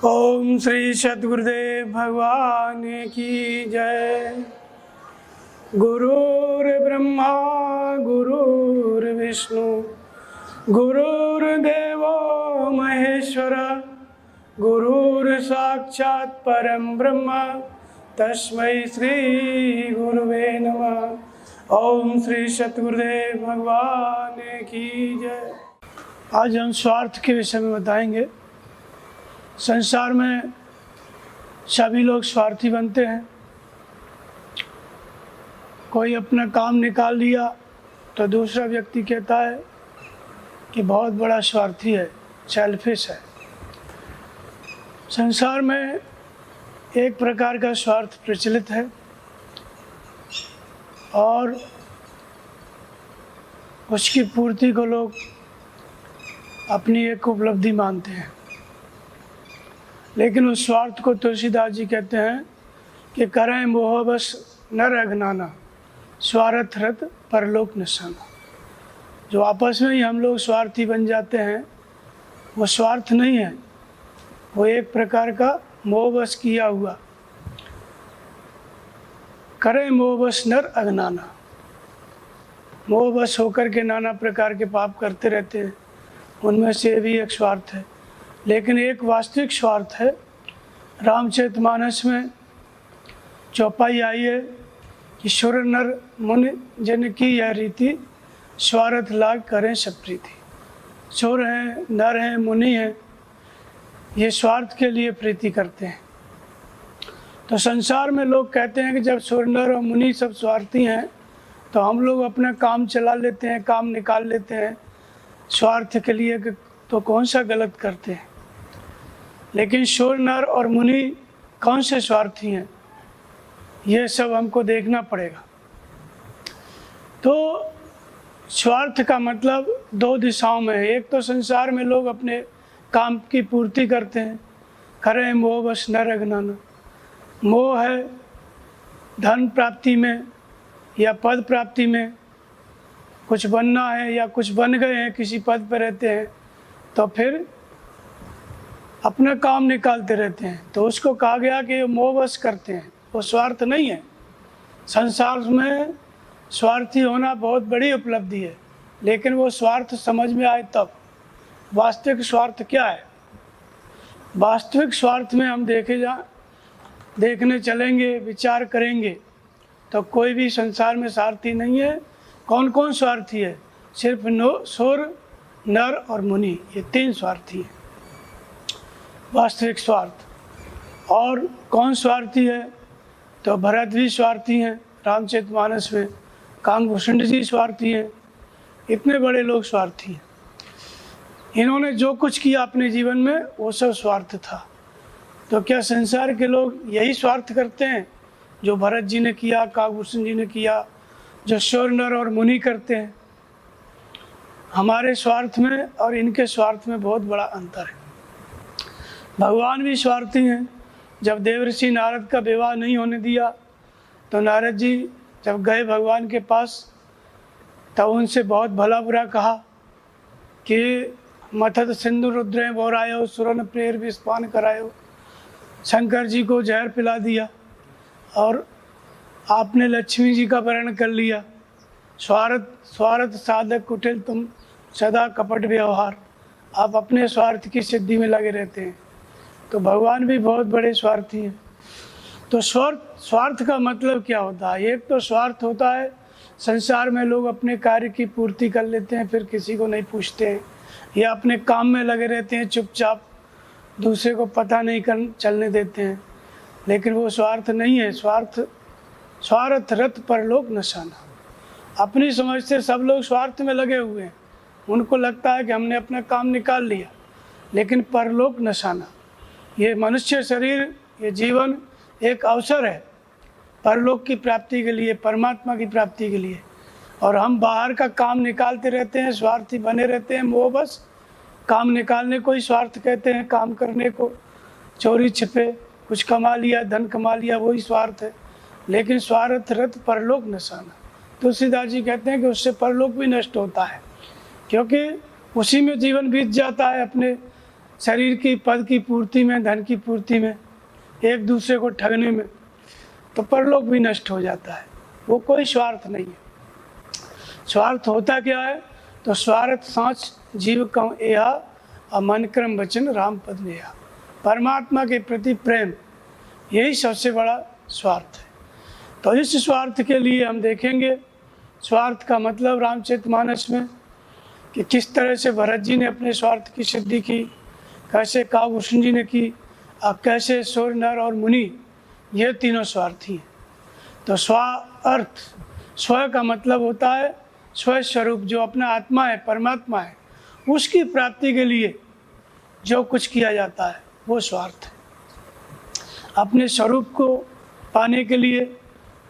ओम श्री सद्गुरुदेव भगवान की जय। गुरुर् ब्रह्मा गुरुर्विष्णु गुरुर्देवो महेश्वर गुरुर् साक्षात् परम ब्रह्म तस्मै श्री गुरुवे नमः। ओम श्री सद्गुरुदेव भगवान की जय। आज हम स्वार्थ के विषय में बताएंगे। संसार में सभी लोग स्वार्थी बनते हैं। कोई अपना काम निकाल लिया तो दूसरा व्यक्ति कहता है कि बहुत बड़ा स्वार्थी है, सेल्फिश है। संसार में एक प्रकार का स्वार्थ प्रचलित है और उसकी पूर्ति को लोग अपनी एक उपलब्धि मानते हैं। लेकिन उस स्वार्थ को तुलसीदास जी कहते हैं कि करें मोह बस नर अज्ञाना स्वार्थ रत परलोक निशाना। जो आपस में ही हम लोग स्वार्थी बन जाते हैं वो स्वार्थ नहीं है, वो एक प्रकार का मोह बस किया हुआ। करें मोह बस नर अज्ञाना, मोह बस होकर के नाना प्रकार के पाप करते रहते हैं, उनमें से भी एक स्वार्थ है। लेकिन एक वास्तविक स्वार्थ है। रामचरितमानस में चौपाई आई है कि सुर नर मुनि जन की यह रीति स्वार्थ लाग करें सब प्रीति। सुर हैं, नर हैं, मुनि हैं, ये स्वार्थ के लिए प्रीति करते हैं। तो संसार में लोग कहते हैं कि जब सुर नर और मुनि सब स्वार्थी हैं तो हम लोग अपना काम चला लेते हैं, काम निकाल लेते हैं स्वार्थ के लिए, तो कौन सा गलत करते हैं। लेकिन सुर नर और मुनि कौन से स्वार्थी हैं, ये सब हमको देखना पड़ेगा। तो स्वार्थ का मतलब दो दिशाओं में है। एक तो संसार में लोग अपने काम की पूर्ति करते हैं, करें मोह बस नर अज्ञाना। मोह है धन प्राप्ति में या पद प्राप्ति में, कुछ बनना है या कुछ बन गए हैं, किसी पद पर रहते हैं तो फिर अपना काम निकालते रहते हैं, तो उसको कहा गया कि मोहवश करते हैं। वो स्वार्थ नहीं है। संसार में स्वार्थी होना बहुत बड़ी उपलब्धि है, लेकिन वो स्वार्थ समझ में आए तब। वास्तविक स्वार्थ क्या है? वास्तविक स्वार्थ में हम देखने चलेंगे, विचार करेंगे तो कोई भी संसार में स्वार्थी नहीं है। कौन कौन स्वार्थी है? सिर्फ सुर, नर और मुनि, ये तीन स्वार्थी हैं वास्तविक स्वार्थ। और कौन स्वार्थी है? तो भरत भी स्वार्थी हैं रामचरितमानस में, काकभूषण जी स्वार्थी हैं, इतने बड़े लोग स्वार्थी हैं। इन्होंने जो कुछ किया अपने जीवन में वो सब स्वार्थ था। तो क्या संसार के लोग यही स्वार्थ करते हैं जो भरत जी ने किया, काकभूषण जी ने किया, जो सुर नर और मुनि करते हैं? हमारे स्वार्थ में और इनके स्वार्थ में बहुत बड़ा अंतर है। भगवान भी स्वार्थी हैं। जब देवर्षि नारद का विवाह नहीं होने दिया तो नारद जी जब गए भगवान के पास तब उनसे बहुत भला बुरा कहा कि मथत सिंधु रुद्र बोरायो सुरन प्रेर विस्पान करायो। शंकर जी को जहर पिला दिया और आपने लक्ष्मी जी का वर्ण कर लिया। स्वार्थ साधक कुटिल तुम सदा कपट व्यवहार। आप अपने स्वार्थ की सिद्धि में लगे रहते हैं। तो भगवान भी बहुत बड़े स्वार्थी हैं। तो स्वार्थ का मतलब क्या होता है? एक तो स्वार्थ होता है संसार में लोग अपने कार्य की पूर्ति कर लेते हैं, फिर किसी को नहीं पूछते हैं, या अपने काम में लगे रहते हैं चुपचाप, दूसरे को पता नहीं चलने देते हैं। लेकिन वो स्वार्थ नहीं है। स्वार्थ रत परलोक निशाना। अपनी समझ से सब लोग स्वार्थ में लगे हुए हैं। उनको लगता है कि हमने अपना काम निकाल लिया, लेकिन परलोक निशाना, ये मनुष्य शरीर, ये जीवन एक अवसर है परलोक की प्राप्ति के लिए, परमात्मा की प्राप्ति के लिए। और हम बाहर का काम निकालते रहते हैं, स्वार्थी बने रहते हैं। वो बस काम निकालने को ही स्वार्थ कहते हैं। काम करने को, चोरी छिपे कुछ कमा लिया, धन कमा लिया, वही स्वार्थ है। लेकिन स्वार्थ रत परलोक निशाना। तुलसीदास जी कहते हैं कि उससे परलोक भी नष्ट होता है, क्योंकि उसी में जीवन बीत जाता है। अपने शरीर की पद की पूर्ति में, धन की पूर्ति में, एक दूसरे को ठगने में, तो परलोक भी नष्ट हो जाता है। वो कोई स्वार्थ नहीं है। स्वार्थ होता क्या है? तो स्वार्थ सांच जीव कम एहा और मन क्रम वचन राम पद नेहा। परमात्मा के प्रति प्रेम, यही सबसे बड़ा स्वार्थ है। तो इस स्वार्थ के लिए हम देखेंगे स्वार्थ का मतलब रामचरितमानस में कि किस तरह से भरत जी ने अपने स्वार्थ की सिद्धि की, कैसे काव्यभूषण जी ने की, और कैसे सूर्य नर और मुनि, ये तीनों स्वार्थी हैं। तो स्वार्थ, स्व का मतलब होता है स्व स्वरूप, जो अपना आत्मा है, परमात्मा है, उसकी प्राप्ति के लिए जो कुछ किया जाता है वो स्वार्थ है। अपने स्वरूप को पाने के लिए,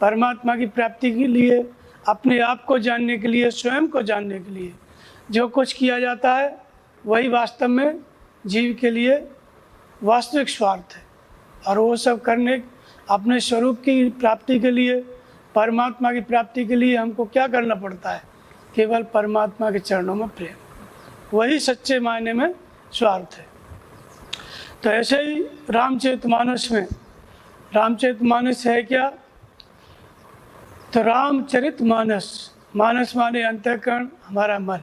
परमात्मा की प्राप्ति के लिए, अपने आप को जानने के लिए, स्वयं को जानने के लिए जो कुछ किया जाता है वही वास्तव में जीव के लिए वास्तविक स्वार्थ है। और वो सब करने, अपने स्वरूप की प्राप्ति के लिए, परमात्मा की प्राप्ति के लिए हमको क्या करना पड़ता है? केवल परमात्मा के चरणों में प्रेम, वही सच्चे मायने में स्वार्थ है। तो ऐसे ही रामचरितमानस में, रामचरितमानस है क्या? तो रामचरितमानस, मानस माने अंतःकरण, हमारा मन।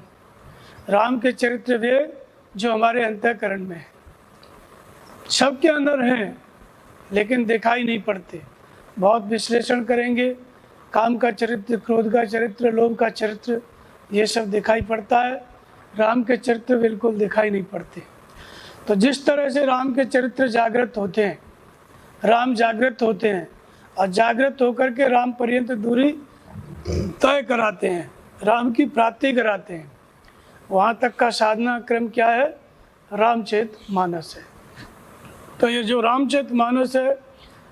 राम के चरित्र वे जो हमारे अंतःकरण में है, सबके अंदर हैं लेकिन दिखाई नहीं पड़ते। बहुत विश्लेषण करेंगे, काम का चरित्र, क्रोध का चरित्र, लोभ का चरित्र, ये सब दिखाई पड़ता है। राम के चरित्र बिल्कुल दिखाई नहीं पड़ते। तो जिस तरह से राम के चरित्र जागृत होते हैं, राम जागृत होते हैं और जागृत होकर के राम पर्यंत दूरी तय कराते हैं, राम की प्राप्ति कराते हैं, वहाँ तक का साधना क्रम क्या है? रामचरितमानस है। तो ये जो रामचरितमानस है,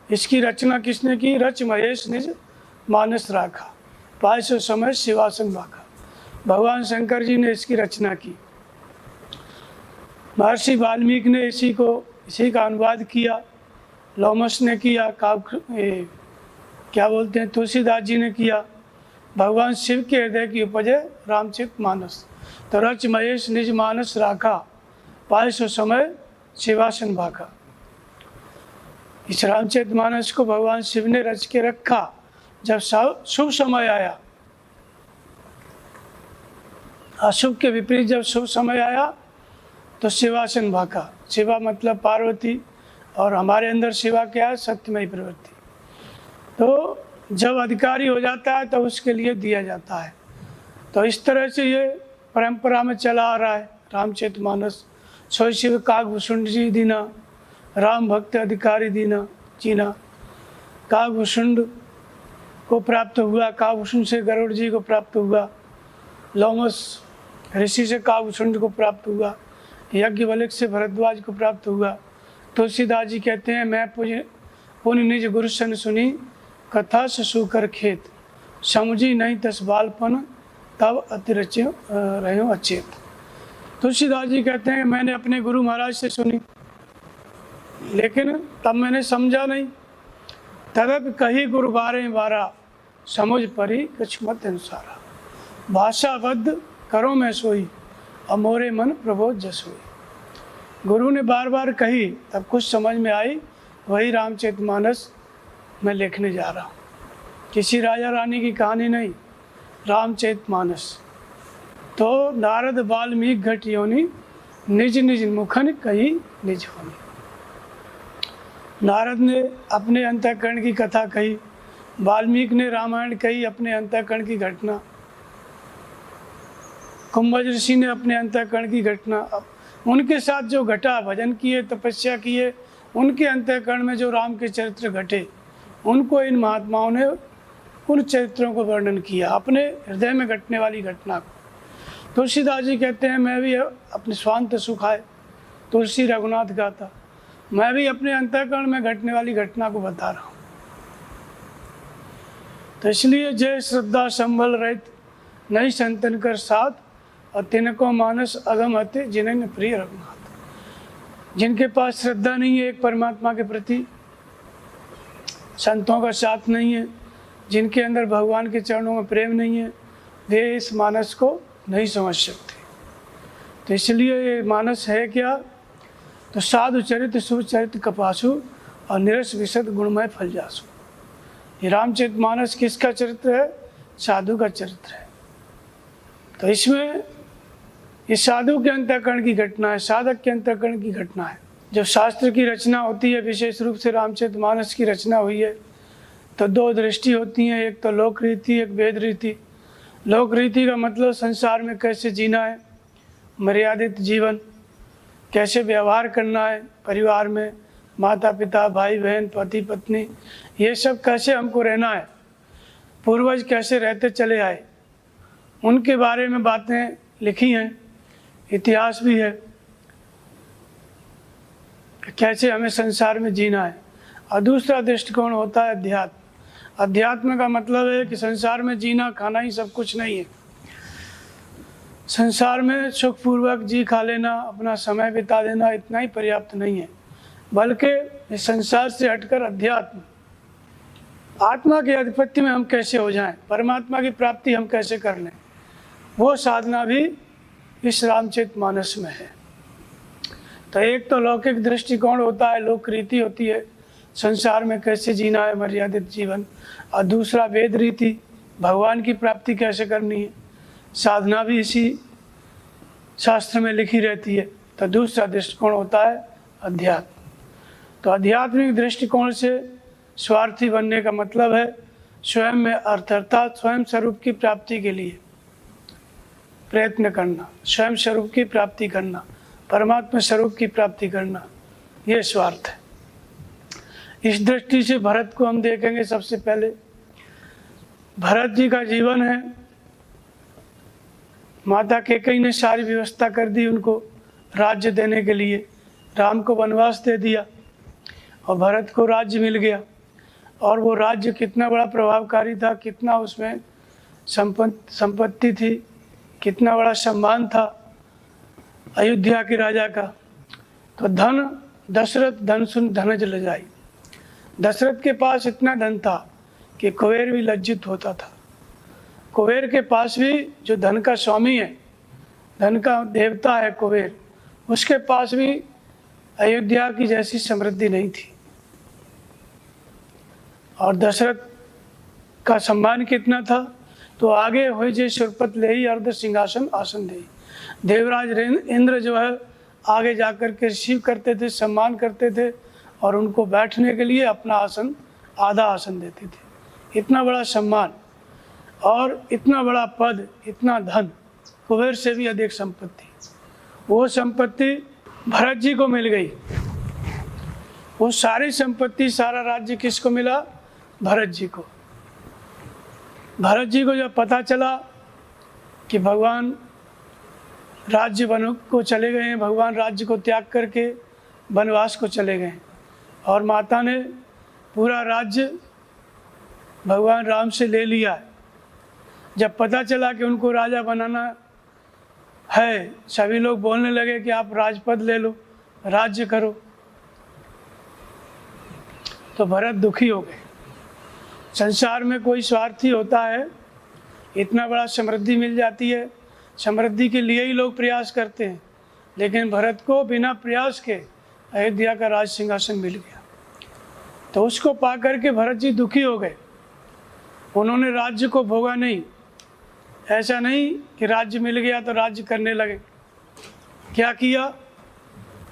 इसकी रचना किसने की? रच महेश निज मानस राखा, पाय सो समय शिवासन भाखा। भगवान शंकर जी ने इसकी रचना की। महर्षि वाल्मीकि ने इसी का अनुवाद किया, लोमस ने किया, क्या बोलते हैं, तुलसीदास जी ने किया। भगवान शिव के हृदय की उपज है रामचरितमानस। तो रच महेश निज मानस राखा, पाय सो समय शिवासन भाखा। इस रामचरितमानस को भगवान शिव ने रच के रखा। जब शुभ समय आया, अशुभ के विपरीत जब शुभ समय आया तो शिवासन भाखा। शिवा मतलब पार्वती, और हमारे अंदर शिवा क्या है? सत्यमयी प्रवृत्ति। तो जब अधिकारी हो जाता है तो उसके लिए दिया जाता है। तो इस तरह से ये परंपरा में चला आ रहा है रामचरितमानस। सोई शिव काकभूषण जी दीना, राम भक्त अधिकारी दीना जीना। काकभूषण को प्राप्त हुआ, काकभूषण से गरुड़ जी को प्राप्त हुआ, लोमस ऋषि से काकभूषण को प्राप्त हुआ, यज्ञवल्क्य से भरद्वाज को प्राप्त हुआ। तुलसीदास जी कहते हैं, मैं पुण्य निज गुरु सन सुनी, कथा से सुकर खेत, समझी नहीं तस बालपन, तब अतिरच रहो अचेत। तुलसीदास जी कहते हैं, मैंने अपने गुरु महाराज से सुनी, लेकिन तब मैंने समझा नहीं। तदप कही गुरु बारे बारा, समझ परी कुछ मत अनुसारा। भाषाबद्ध करो मैं सोई, अमोरे मन प्रबोध जसोई। गुरु ने बार बार कही, तब कुछ समझ में आई, वही रामचरितमानस मैं लिखने जा रहा हूँ। किसी राजा रानी की कहानी नहीं, रामचरितमानस। तो नारद वाल्मीकि घट योनि, निज निज मुखन कही निज होनी। नारद ने अपने अंतःकरण की कथा कही, वाल्मीकि ने रामायण कही, अपने अंतःकरण की घटना, कुंभज ऋषि ने अपने अंतःकरण की घटना। उनके साथ जो घटा, भजन किए, तपस्या किए, उनके अंतःकरण में जो राम के चरित्र घटे, उनको इन महात्माओं ने उन चरित्रों को वर्णन किया, अपने हृदय में घटने वाली घटना को। तुलसीदास जी कहते हैं, मैं भी अपने स्वांत सुखाए तुलसी रघुनाथ गाता, मैं भी अपने अंतःकरण में घटने वाली घटना को बता रहा हूँ। तो इसलिए जय श्रद्धा संभल रहित, नहीं संतन कर साथ, और तिनको मानस अगम हते, जिन्हें प्रिय रघुनाथ। जिनके पास श्रद्धा नहीं है एक परमात्मा के प्रति, संतों का साथ नहीं है, जिनके अंदर भगवान के चरणों में प्रेम नहीं है, वे इस मानस को नहीं समझ सकते। तो इसलिए ये मानस है क्या? तो साधु चरित्र सुचरित्र कपासु और निरस विशद गुणमय फल जासु। ये रामचरितमानस किसका चरित्र है? साधु का चरित्र है। तो इसमें ये साधु के अंतःकरण की घटना है, साधक के अंतःकरण की घटना है। जब शास्त्र की रचना होती है, विशेष रूप से रामचरितमानस की रचना हुई है, तो दो दृष्टि होती हैं, एक तो लोक रीति, एक वेद रीति। लोक रीति का मतलब संसार में कैसे जीना है, मर्यादित जीवन, कैसे व्यवहार करना है परिवार में, माता पिता भाई बहन पति पत्नी, ये सब कैसे हमको रहना है, पूर्वज कैसे रहते चले आए, उनके बारे में बातें लिखी हैं, इतिहास भी है, कैसे हमें संसार में जीना है। और दूसरा दृष्टिकोण होता है अध्यात्म। अध्यात्म का मतलब है कि संसार में जीना खाना ही सब कुछ नहीं है। संसार में सुखपूर्वक जी खा लेना, अपना समय बिता देना इतना ही पर्याप्त नहीं है, बल्कि इस संसार से हटकर अध्यात्म, आत्मा के आधिपत्य में हम कैसे हो जाएं, परमात्मा की प्राप्ति हम कैसे कर लें, वो साधना भी इस रामचरितमानस में है। तो एक तो लौकिक दृष्टिकोण होता है, लोक रीति होती है, संसार में कैसे जीना है मर्यादित जीवन, और दूसरा वेद रीति, भगवान की प्राप्ति कैसे करनी है, साधना भी इसी शास्त्र में लिखी रहती है। तो दूसरा दृष्टिकोण होता है अध्यात्म। तो आध्यात्मिक दृष्टिकोण से स्वार्थी बनने का मतलब है स्वयं में अर्थ अर्थात स्वयं स्वरूप की प्राप्ति के लिए प्रयत्न करना, स्वयं स्वरूप की प्राप्ति करना, परमात्मा स्वरूप की प्राप्ति करना, ये स्वार्थ है। इस दृष्टि से भरत को हम देखेंगे। सबसे पहले भरत जी का जीवन है, माता कैकेयी ने सारी व्यवस्था कर दी उनको राज्य देने के लिए, राम को वनवास दे दिया और भरत को राज्य मिल गया। और वो राज्य कितना बड़ा प्रभावकारी था, कितना उसमें संपत्ति थी, कितना बड़ा सम्मान था अयोध्या के राजा का। तो धन दशरथ धन सुन धनज ल जाई। दशरथ के पास इतना धन था कि कुबेर भी लज्जित होता था। कुबेर के पास भी, जो धन का स्वामी है, धन का देवता है कुबेर, उसके पास भी अयोध्या की जैसी समृद्धि नहीं थी। और दशरथ का सम्मान कितना था, तो आगे हो जे सुरपत ले ही अर्ध सिंहासन आसन दे। देवराज इंद्र जो है आगे जाकर के रिसीव करते थे, सम्मान करते थे और उनको बैठने के लिए अपना आसन, आधा आसन देते थे। इतना बड़ा सम्मान और इतना बड़ा पद, इतना धन, कुबेर से भी अधिक संपत्ति, वो संपत्ति भरत जी को मिल गई। वो सारी संपत्ति, सारा राज्य किसको मिला? भरत जी को। भरत जी को जब पता चला कि भगवान राज्य वन को चले गए हैं, भगवान राज्य को त्याग करके वनवास को चले गए, और माता ने पूरा राज्य भगवान राम से ले लिया है। जब पता चला कि उनको राजा बनाना है, सभी लोग बोलने लगे कि आप राजपद ले लो, राज्य करो। तो भरत दुखी हो गए। संसार में कोई स्वार्थी होता है, इतना बड़ा समृद्धि मिल जाती है, समृद्धि के लिए ही लोग प्रयास करते हैं, लेकिन भरत को बिना प्रयास के अयोध्या का राज सिंहासन मिल गया। तो उसको पा करके भरत जी दुखी हो गए। उन्होंने राज्य को भोगा नहीं। ऐसा नहीं कि राज्य मिल गया तो राज्य करने लगे। क्या किया?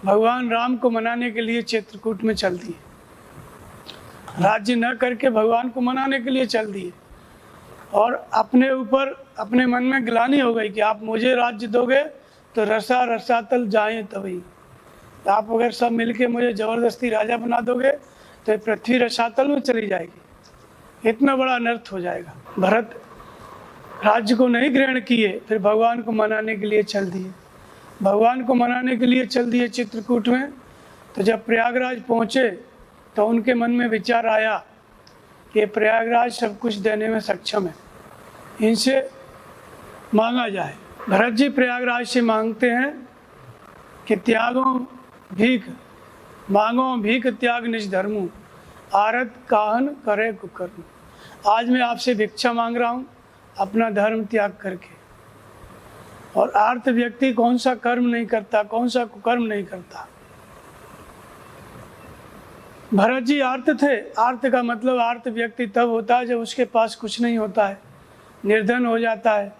भगवान राम को मनाने के लिए चित्रकूट में चल दिए। राज्य न करके भगवान को मनाने के लिए चल दिए, और अपने ऊपर, अपने मन में ग्लानि हो गई कि आप मुझे राज्य दोगे तो रसा रसातल जाएं तभी। आप अगर सब मिलके मुझे ज़बरदस्ती राजा बना दोगे तो पृथ्वी रसातल में चली जाएगी, इतना बड़ा अनर्थ हो जाएगा। भरत राज्य को नहीं ग्रहण किए, फिर भगवान को मनाने के लिए चल दिए। भगवान को मनाने के लिए चल दिए चित्रकूट में। तो जब प्रयागराज पहुँचे तो उनके मन में विचार आया कि प्रयागराज सब कुछ देने में सक्षम है, इनसे मांगा जाए। भरत जी प्रयागराज से मांगते हैं कि त्यागो भीख, मांगो भीख त्याग निज धर्मु, आरत काहन करे कुकर्म। आज मैं आपसे भिक्षा मांग रहा हूँ अपना धर्म त्याग करके। और आर्त व्यक्ति कौन सा कर्म नहीं करता, कौन सा कुकर्म नहीं करता। भरत जी आर्त थे। आर्त का मतलब आर्त व्यक्ति तब होता है जब उसके पास कुछ नहीं होता है, निर्धन हो जाता है,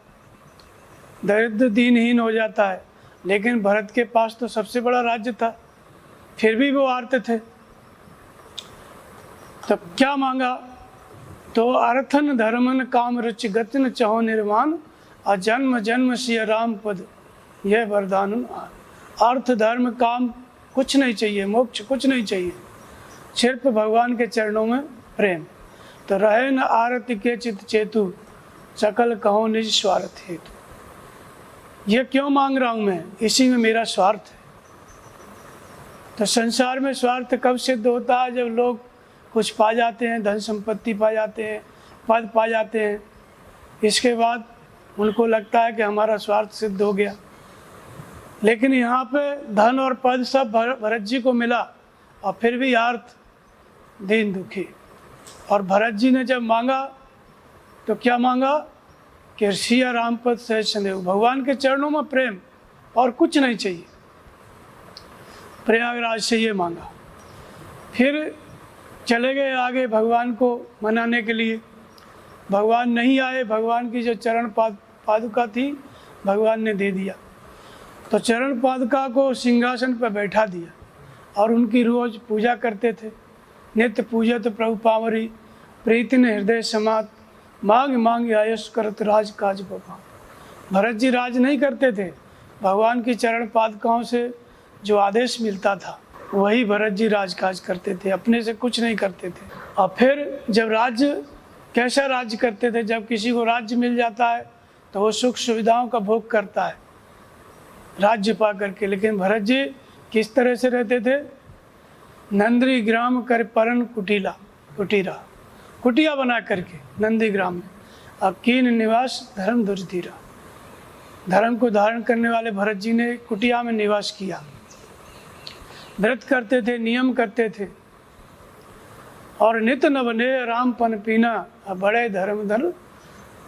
दरिद्र दीनहीन हो जाता है। लेकिन भरत के पास तो सबसे बड़ा राज्य था, फिर भी वो आर्त थे। तब क्या मांगा? तो अर्थन धर्मन काम रुचि गतिन चहो निर्माण, अजन्म जन्म सिय राम पद यह वरदान आन। अर्थ धर्म काम कुछ नहीं चाहिए, मोक्ष कुछ नहीं चाहिए, सिर्फ भगवान के चरणों में प्रेम। तो रहे न आरती के चित चेतु, सकल कहो निज स्वार्थ हेतु। ये क्यों मांग रहा हूँ मैं? इसी में मेरा स्वार्थ है। तो संसार में स्वार्थ कब सिद्ध होता है? जब लोग कुछ पा जाते हैं, धन संपत्ति पा जाते हैं, पद पा जाते हैं, इसके बाद उनको लगता है कि हमारा स्वार्थ सिद्ध हो गया। लेकिन यहाँ पे धन और पद सब भरत जी को मिला और फिर भी आर्त दीन दुखी। और भरत जी ने जब मांगा तो क्या मांगा कि सिया राम पद सहज संदेव, भगवान के चरणों में प्रेम और कुछ नहीं चाहिए। प्रयागराज से ये मांगा, फिर चले गए आगे भगवान को मनाने के लिए। भगवान नहीं आए, भगवान की जो चरण पादुका थी भगवान ने दे दिया। तो चरण पादुका को सिंहासन पर बैठा दिया और उनकी रोज पूजा करते थे। नित्य पूजत प्रभु पावरी, प्रीति ने हृदय समात, मांग मांग आयुष करत राज काज बपा। भरत जी राज नहीं करते थे, भगवान की चरण पादुकाओं से जो आदेश मिलता था वही भरत जी राजकाज करते थे, अपने से कुछ नहीं करते थे। और फिर जब राज्य, कैसा राज्य करते थे? जब किसी को राज्य मिल जाता है तो वो सुख सुविधाओं का भोग करता है राज्य पा करके। लेकिन भरत जी किस तरह से रहते थे? नंदी ग्राम कर परन कुटिया बना करके नंदी ग्राम में, अब कीन निवास धर्म दुर्धीरा। धर्म को धारण करने वाले भरत जी ने कुटिया में निवास किया, व्रत करते थे, नियम करते थे। और नित न बने राम पन पीना, बड़े धर्म धन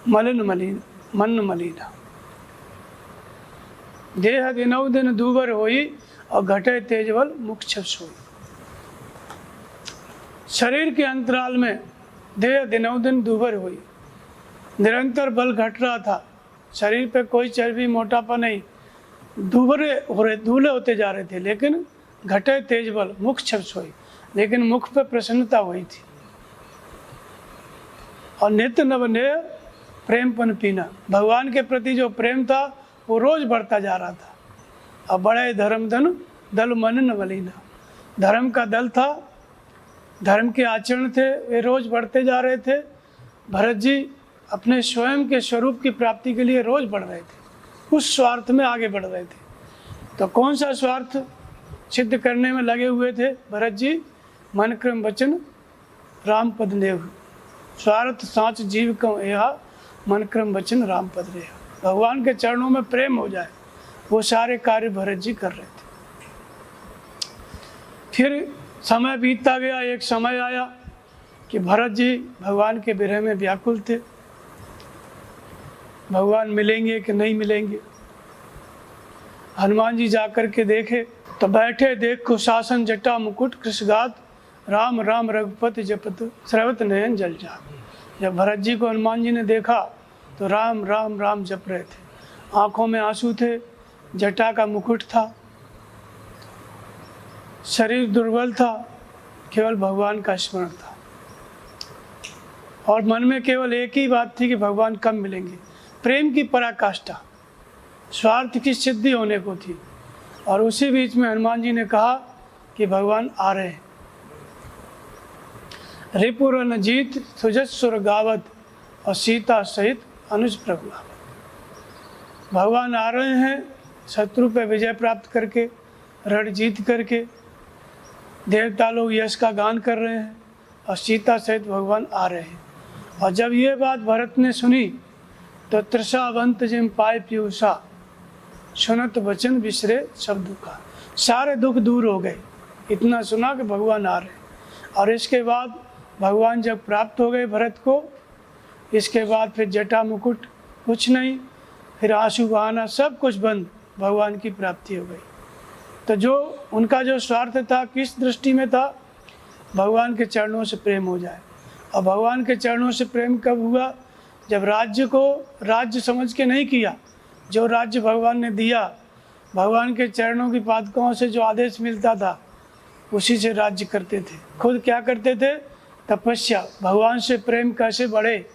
मन मलिना। देह दिनौ दिन दूबर होई, और घटे तेजबल मुख छप सोई। शरीर के अंतराल में देह दिनौ दिन दूबर हुई, निरंतर बल घट रहा था। शरीर पे कोई चर्बी मोटापा नहीं, दूल्हे होते जा रहे थे। लेकिन घटे तेज बल मुख छप सोई, लेकिन मुख पे प्रसन्नता हुई थी। और नित्य नवनेय प्रेम पन पीना, भगवान के प्रति जो प्रेम था वो रोज बढ़ता जा रहा था। और बड़े धर्म धन दल मन न मलिना, धर्म का दल था, धर्म के आचरण थे, वे रोज बढ़ते जा रहे थे। भरत जी अपने स्वयं के स्वरूप की प्राप्ति के लिए रोज बढ़ रहे थे, उस स्वार्थ में आगे बढ़ रहे थे। तो कौन सा स्वार्थ सिद्ध करने में लगे हुए थे भरत जी? मन क्रम वचन राम पद नेव, स्वार्थ साँच जीव कम यहा, मन क्रम वचन राम पद रेहा। भगवान के चरणों में प्रेम हो जाए, वो सारे कार्य भरत जी कर रहे थे। फिर समय बीतता गया, एक समय आया कि भरत जी भगवान के विरह में व्याकुल थे। भगवान मिलेंगे कि नहीं मिलेंगे? हनुमान जी जाकर के देखे तो बैठे देख को शासन जटा मुकुट कृष्णगात, राम राम रघुपति जपत श्रवत नयन जल जा। जब भरत जी को हनुमान जी ने देखा तो राम राम राम जप रहे थे, आंखों में आंसू थे, जटा का मुकुट था, शरीर दुर्बल था, केवल भगवान का स्मरण था। और मन में केवल एक ही बात थी कि भगवान कब मिलेंगे। प्रेम की पराकाष्ठा, स्वार्थ की सिद्धि होने को थी। और उसी बीच में हनुमान जी ने कहा कि भगवान आ रहे हैं। रिपुर न जीत सुजत सुर गावत, और सीता सहित अनुज प्रभु। भगवान आ रहे हैं, शत्रु पे विजय प्राप्त करके, रण जीत करके। देवता लोग यश का गान कर रहे हैं और सीता सहित भगवान आ रहे हैं। और जब ये बात भरत ने सुनी तो तृषावंत जिम पाए पीयूषा, सुनत वचन बिसरे सब दुखा। सारे दुख दूर हो गए, इतना सुना कि भगवान आ रहे। और इसके बाद भगवान जब प्राप्त हो गए भरत को, इसके बाद फिर जटा मुकुट कुछ नहीं, फिर आंसू बहाना सब कुछ बंद, भगवान की प्राप्ति हो गई। तो जो उनका जो स्वार्थ था किस दृष्टि में था? भगवान के चरणों से प्रेम हो जाए। और भगवान के चरणों से प्रेम कब हुआ? जब राज्य को राज्य समझ के नहीं किया। जो राज्य भगवान ने दिया, भगवान के चरणों की पादुकाओं से जो आदेश मिलता था उसी से राज्य करते थे। खुद क्या करते थे? तपस्या, भगवान से प्रेम कैसे बढ़े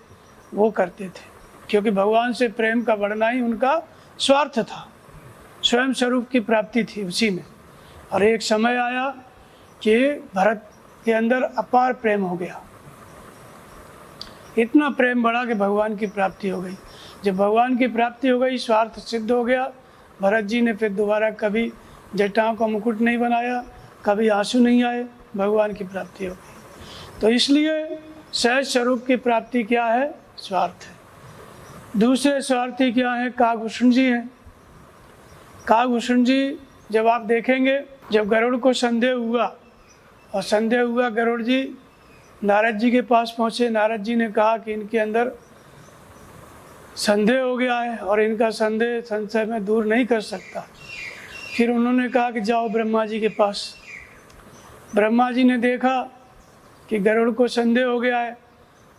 वो करते थे, क्योंकि भगवान से प्रेम का बढ़ना ही उनका स्वार्थ था, स्वयं स्वरूप की प्राप्ति थी उसी में। और एक समय आया कि भरत के अंदर अपार प्रेम हो गया, इतना प्रेम बढ़ा कि भगवान की प्राप्ति हो गई। जब भगवान की प्राप्ति हो गई, स्वार्थ सिद्ध हो गया। भरत जी ने फिर दोबारा कभी जटाओं का मुकुट नहीं बनाया, कभी आंसू नहीं आए, भगवान की प्राप्ति हो गई। तो इसलिए सहज स्वरूप की प्राप्ति क्या है? स्वार्थ है। दूसरे स्वार्थी क्या है? काकभूषण जी हैं। काकभूषण जी जब आप देखेंगे, जब गरुड़ को संदेह हुआ और संदेह हुआ, गरुड़ जी नारद जी के पास पहुँचे। नारद जी ने कहा कि इनके अंदर संदेह हो गया है और इनका संदेह संशय में दूर नहीं कर सकता। फिर उन्होंने कहा कि जाओ ब्रह्मा जी के पास। ब्रह्मा जी ने देखा कि गरुड़ को संदेह हो गया है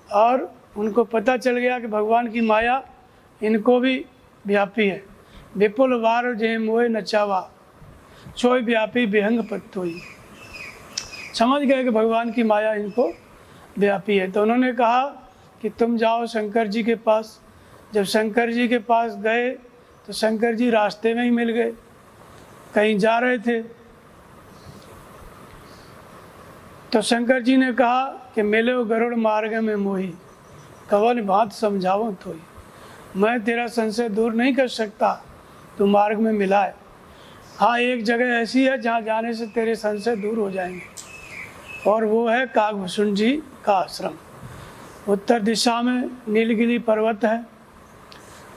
और उनको पता चल गया कि भगवान की माया इनको भी व्यापी है। विपुल वार जे मोह नचावा, सोई व्यापी विहंग पत्तोई। समझ गए कि भगवान की माया इनको व्यापी है। तो उन्होंने कहा कि तुम जाओ शंकर जी के पास। जब शंकर जी के पास गए तो शंकर जी रास्ते में ही मिल गए, कहीं जा रहे थे। तो शंकर जी ने कहा कि मिलो गरुड़ मार्ग में मोही, कवन बात समझाओ तोई। मैं तेरा संशय दूर नहीं कर सकता, तू मार्ग में मिला है। हाँ, एक जगह ऐसी है जहाँ जाने से तेरे संशय दूर हो जाएंगे, और वो है काकभूषण जी का आश्रम। उत्तर दिशा में नीलगिरी पर्वत है,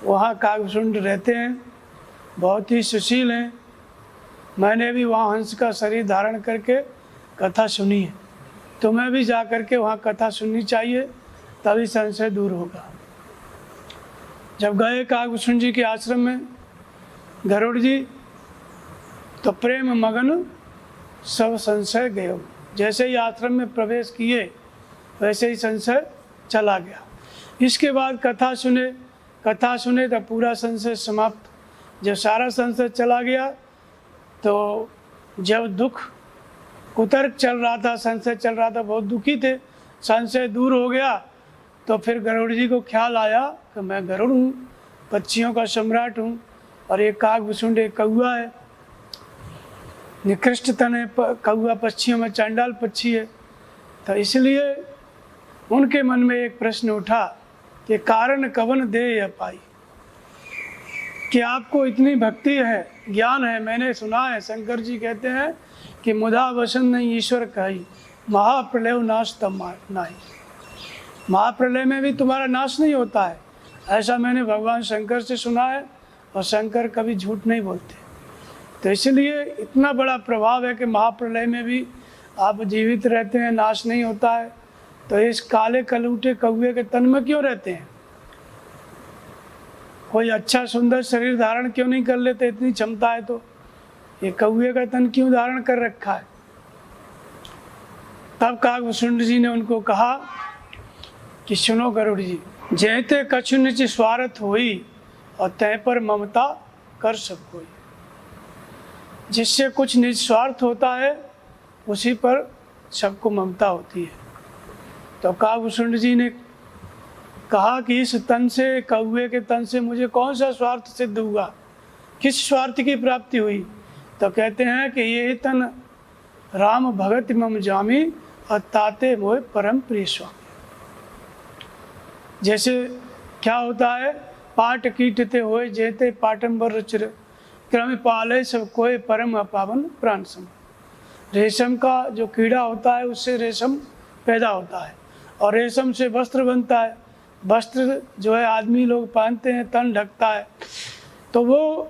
वहाँ काकभूषण रहते हैं, बहुत ही सुशील हैं। मैंने भी वहाँ हंस का शरीर धारण करके कथा सुनी है। तुम्हें भी जा कर के वहाँ कथा सुननी चाहिए, तभी संशय दूर होगा। जब गए काकभूषण जी के आश्रम में गरुड़ जी, तो प्रेम मगन सब संशय गए। जैसे ही आश्रम में प्रवेश किए वैसे ही संशय चला गया। इसके बाद कथा सुने तो पूरा संशय समाप्त। जब सारा संशय चला गया तो जब दुख कुतर्क चल रहा था, संशय चल रहा था, बहुत दुखी थे, संशय दूर हो गया। तो फिर गरुड़ जी को ख्याल आया कि मैं गरुड़ हूँ, पक्षियों का सम्राट हूँ, और एक काकभूषण एक कौआ है, निकृष्ट तन है कौआ, पक्षियों में चांडाल पक्षी है। तो इसलिए उनके मन में एक प्रश्न उठा कि कारण कवन दे यह पाई, कि आपको इतनी भक्ति है, ज्ञान है, मैंने सुना है, शंकर जी कहते हैं कि मुदा वसन नहीं ईश्वर कही, महाप्रलय नाश तब नाही। महाप्रलय में भी तुम्हारा नाश नहीं होता है, ऐसा मैंने भगवान शंकर से सुना है, और शंकर कभी झूठ नहीं बोलते। तो इसलिए इतना बड़ा प्रभाव है कि महाप्रलय में भी आप जीवित रहते हैं, नाश नहीं होता है। तो इस काले कलूटे कौए के तन में क्यों रहते हैं? कोई अच्छा सुंदर शरीर धारण क्यों नहीं कर लेते? इतनी क्षमता है तो ये कौए का तन क्यों धारण कर रखा है? तब काकभूषण जी ने उनको कहा कि सुनो गरुड़ जी, जैते कछु निज स्वार्थ होई और तय पर ममता कर सब कोई। जिससे कुछ निस्वार्थ होता है उसी पर सबको ममता होती है। तो काकभूषण जी ने कहा कि इस तन से, कौए के तन से मुझे कौन सा स्वार्थ सिद्ध हुआ, किस स्वार्थ की प्राप्ति हुई? तो कहते हैं कि ये तन राम भगत मम जामी और ताते मोह परम प्रिय स्वामी। जैसे क्या होता है, पाट कीटते होए जेते पाटंबर रुचिर, क्रम पाले सब कोई परम अपावन प्राण सम। रेशम का जो कीड़ा होता है उससे रेशम पैदा होता है, और रेशम से वस्त्र बनता है। वस्त्र जो है आदमी लोग पहनते हैं, तन ढकता है। तो वो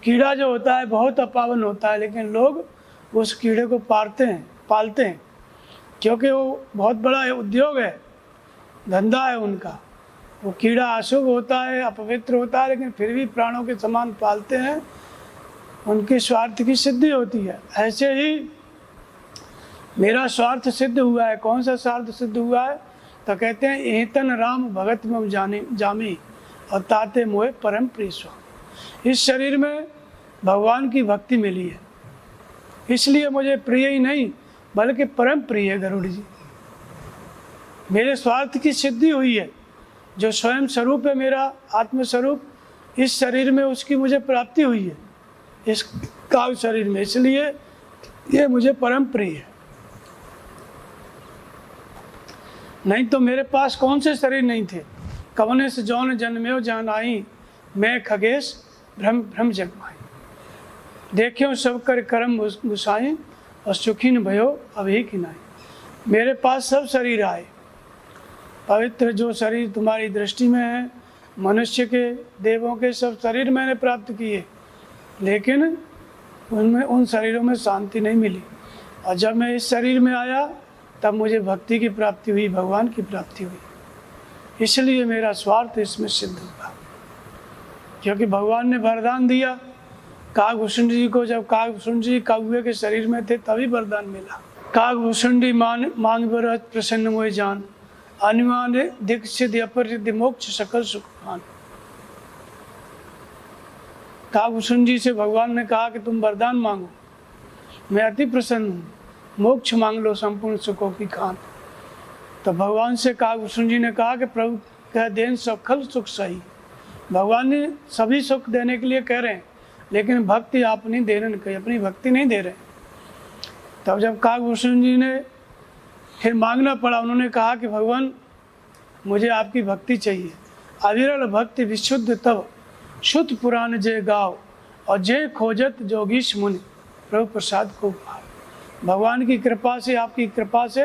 कीड़ा जो होता है बहुत अपावन होता है, लेकिन लोग उस कीड़े को पालते हैं, क्योंकि वो बहुत बड़ा उद्योग है, धंधा है उनका। वो कीड़ा अशुभ होता है, अपवित्र होता है, लेकिन फिर भी प्राणों के समान पालते हैं, उनके स्वार्थ की सिद्धि होती है। ऐसे ही मेरा स्वार्थ सिद्ध हुआ है। कौन सा स्वार्थ सिद्ध हुआ है? तो कहते हैं एतन राम भगत में जामी और ताते मोहे परम प्रिय स्वामी। इस शरीर में भगवान की भक्ति मिली है, इसलिए मुझे प्रिय ही नहीं बल्कि परम प्रिय है गरुड़ जी। मेरे स्वार्थ की सिद्धि हुई है। जो स्वयं स्वरूप है मेरा आत्मस्वरूप, इस शरीर में उसकी मुझे प्राप्ति हुई है, इस काल शरीर में, इसलिए ये मुझे परम प्रिय है। नहीं तो मेरे पास कौन से शरीर नहीं थे। कवने से जौन जन्म्यो जान आई, मैं खगेश भ्रम जगमाई। देखियो सब कर कर्म गुसाई, और सुखी न भयो अभी की नाई। मेरे पास सब शरीर आए, पवित्र जो शरीर तुम्हारी दृष्टि में है, मनुष्य के, देवों के सब शरीर मैंने प्राप्त किए, लेकिन उनमें उन शरीरों में शांति नहीं मिली। और जब मैं इस शरीर में आया तब मुझे भक्ति की प्राप्ति हुई, भगवान की प्राप्ति हुई। इसलिए मेरा स्वार्थ इसमें सिद्ध हुआ, क्योंकि भगवान ने वरदान दिया काकभूषण जी को। जब काकभूषण जी कौवे के शरीर में थे तभी वरदान मिला। काकभूषण जी मांग बर प्रसन्न मोहि जान, अनुमान दिक सिद्धि अपर सिद्धि मोक्ष सकल सुखान। काकभूषण जी से भगवान ने कहा कि तुम वरदान मांगो, मैं अति प्रसन्न हूँ, मोक्ष मांग लो संपूर्ण सुखों की खान। तो भगवान से काकभूषण जी ने कहा कि प्रभु कह देन सकल सुख सही। भगवान ने सभी सुख देने के लिए कह रहे हैं, लेकिन भक्ति आप नहीं दे रहे, कहीं अपनी भक्ति नहीं दे रहे। तब जब काकभूषण जी ने फिर मांगना पड़ा, उन्होंने कहा कि भगवान मुझे आपकी भक्ति चाहिए। अविरल भक्ति विशुद्ध तब, शुद्ध पुराण जय गाओ, और जय खोजत जोगीश मुनि, प्रभु प्रसाद को पाओ। भगवान की कृपा से, आपकी कृपा से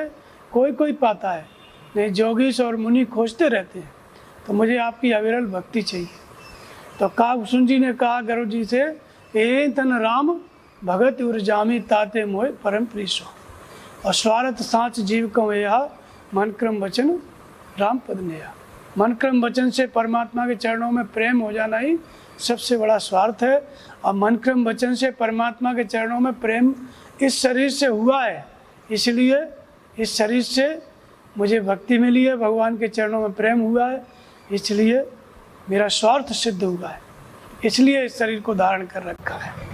कोई पाता है, नहीं जोगीश और मुनि खोजते रहते हैं। तो मुझे आपकी अविरल भक्ति चाहिए। तो काकभूषण जी ने कहा गरुड़ जी से, ए तन राम भगत उर्जामी ताते मोहे परम प्रिय स्वामी। और स्वार्थ सांच जीव को यह मन क्रम वचन राम पद नेहा। मन क्रम वचन से परमात्मा के चरणों में प्रेम हो जाना ही सबसे बड़ा स्वार्थ है। और मन क्रम वचन से परमात्मा के चरणों में प्रेम इस शरीर से हुआ है, इसलिए इस शरीर से मुझे भक्ति मिली है, भगवान के चरणों में प्रेम हुआ है, इसलिए मेरा स्वार्थ सिद्ध हुआ है, इसलिए इस शरीर को धारण कर रखा है।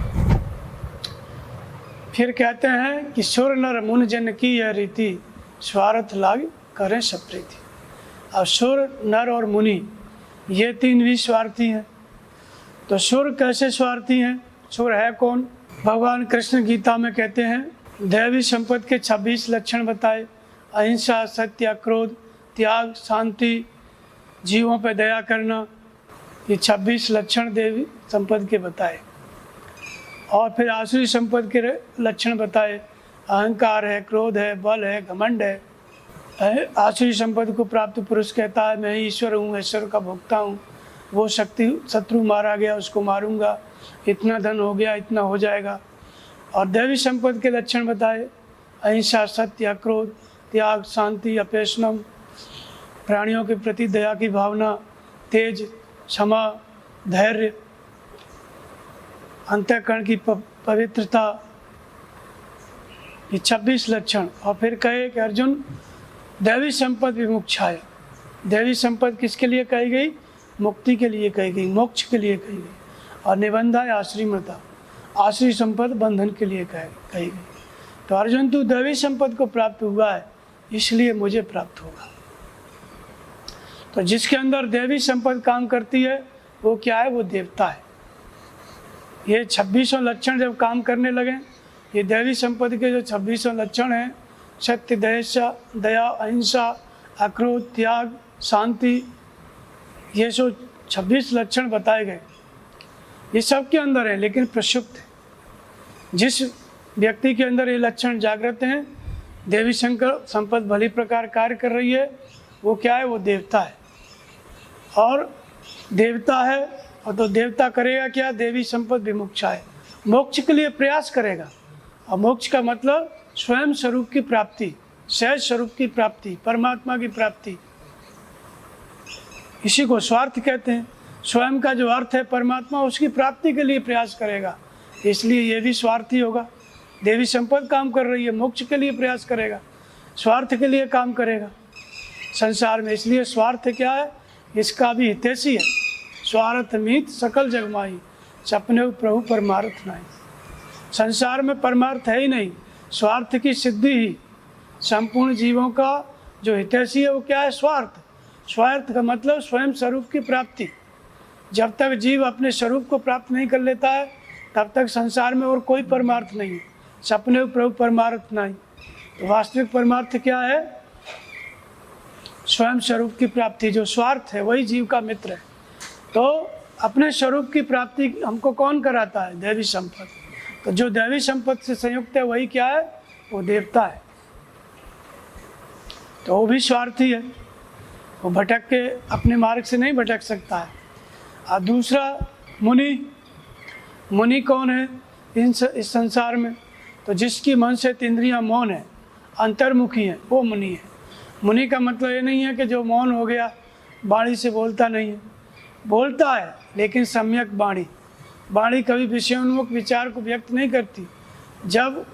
फिर कहते हैं कि सुर नर मुन जन की यह रीति, स्वार्थ लाग करें सब प्रीति। अब सुर नर और मुनि ये तीन भी स्वार्थी हैं। तो सुर कैसे स्वार्थी हैं? सुर है कौन? भगवान कृष्ण गीता में कहते हैं दैवी संपत्ति के 26 लक्षण बताए। अहिंसा, सत्य, क्रोध, त्याग, शांति, जीवों पर दया करना, ये 26 लक्षण देवी संपत्ति के बताए। और फिर आसुरी संपत्ति के लक्षण बताए। अहंकार है, क्रोध है, बल है, घमंड है। आसुरी संपत्ति को प्राप्त पुरुष कहता है मैं ईश्वर हूँ, ईश्वर का भोक्ता हूँ, वो शक्ति, शत्रु मारा गया उसको मारूंगा, इतना धन हो गया, इतना हो जाएगा। और दैवी संपत्ति के लक्षण बताए। अहिंसा, सत्य, क्रोध, त्याग, शांति, अपेशनम, प्राणियों के प्रति दया की भावना, तेज, क्षमा, धैर्य, अंतःकरण की पवित्रता, ये 26 लक्षण। और फिर कहे कि अर्जुन दैवी संपत्ति विमुक्षाय। दैवी संपत्ति किसके लिए कही गई? मुक्ति के लिए कही गई, मोक्ष के लिए कही गई। और निबंधाय आश्रिमता, आश्री संपत्ति बंधन के लिए कही गई। तो अर्जुन तू दैवी संपत्ति को प्राप्त हुआ है, इसलिए मुझे प्राप्त होगा। तो जिसके अंदर दैवी संपत्ति काम करती है वो क्या है? वो देवता है। ये 26 लक्षण जब काम करने लगे, ये दैवी संपत्ति के जो 26 लक्षण हैं, सत्य, दया, अहिंसा, अक्रोध, त्याग, शांति, ये जो 26 लक्षण बताए गए, ये सब के अंदर है, लेकिन प्रसुप्त है। जिस व्यक्ति के अंदर ये लक्षण जागृत हैं, देवी शंकर संपत्ति भली प्रकार कार्य कर रही है, वो क्या है? वो देवता है। और देवता है, और तो देवता करेगा क्या? देवी संपत्ति विमुक्षा है, मोक्ष के लिए प्रयास करेगा। और मोक्ष का मतलब स्वयं स्वरूप की प्राप्ति, सहज स्वरूप की प्राप्ति, परमात्मा की प्राप्ति, इसी को स्वार्थ कहते हैं। स्वयं का जो अर्थ है परमात्मा, उसकी प्राप्ति के लिए प्रयास करेगा, इसलिए ये भी स्वार्थी होगा। देवी संपत्ति काम कर रही है, मोक्ष के लिए प्रयास करेगा, स्वार्थ के लिए काम करेगा संसार में। इसलिए स्वार्थ क्या है, इसका भी हितैषी है। स्वार्थ मीत सकल जगमाई, सपने प्रभु परमार्थ नहीं। संसार में परमार्थ है ही नहीं, स्वार्थ की सिद्धि ही संपूर्ण जीवों का जो हितैषी है वो क्या है, स्वार्थ। स्वार्थ का मतलब स्वयं स्वरूप की प्राप्ति। जब तक जीव अपने स्वरूप को प्राप्त नहीं कर लेता है तब तक संसार में और कोई परमार्थ नहीं है। सपने प्रभु परमार्थ नहीं। तो वास्तविक परमार्थ क्या है, स्वयं स्वरूप की प्राप्ति। जो स्वार्थ है वही जीव का मित्र है। तो अपने स्वरूप की प्राप्ति हमको कौन कराता है, दैवी संपत्ति। तो जो दैवी संपत्ति से संयुक्त है वही क्या है, वो देवता है। तो वो भी स्वार्थी है, वो भटक के अपने मार्ग से नहीं भटक सकता है। और दूसरा मुनि। मुनि कौन है इस संसार में, तो जिसकी मन से इंद्रियां मौन है, अंतर्मुखी है, वो मुनि है। मुनि का मतलब ये नहीं है कि जो मौन हो गया, वाणी से बोलता नहीं है, बोलता है लेकिन सम्यक वाणी। वाणी कभी विषयोन्मुख विचार को व्यक्त नहीं करती। जब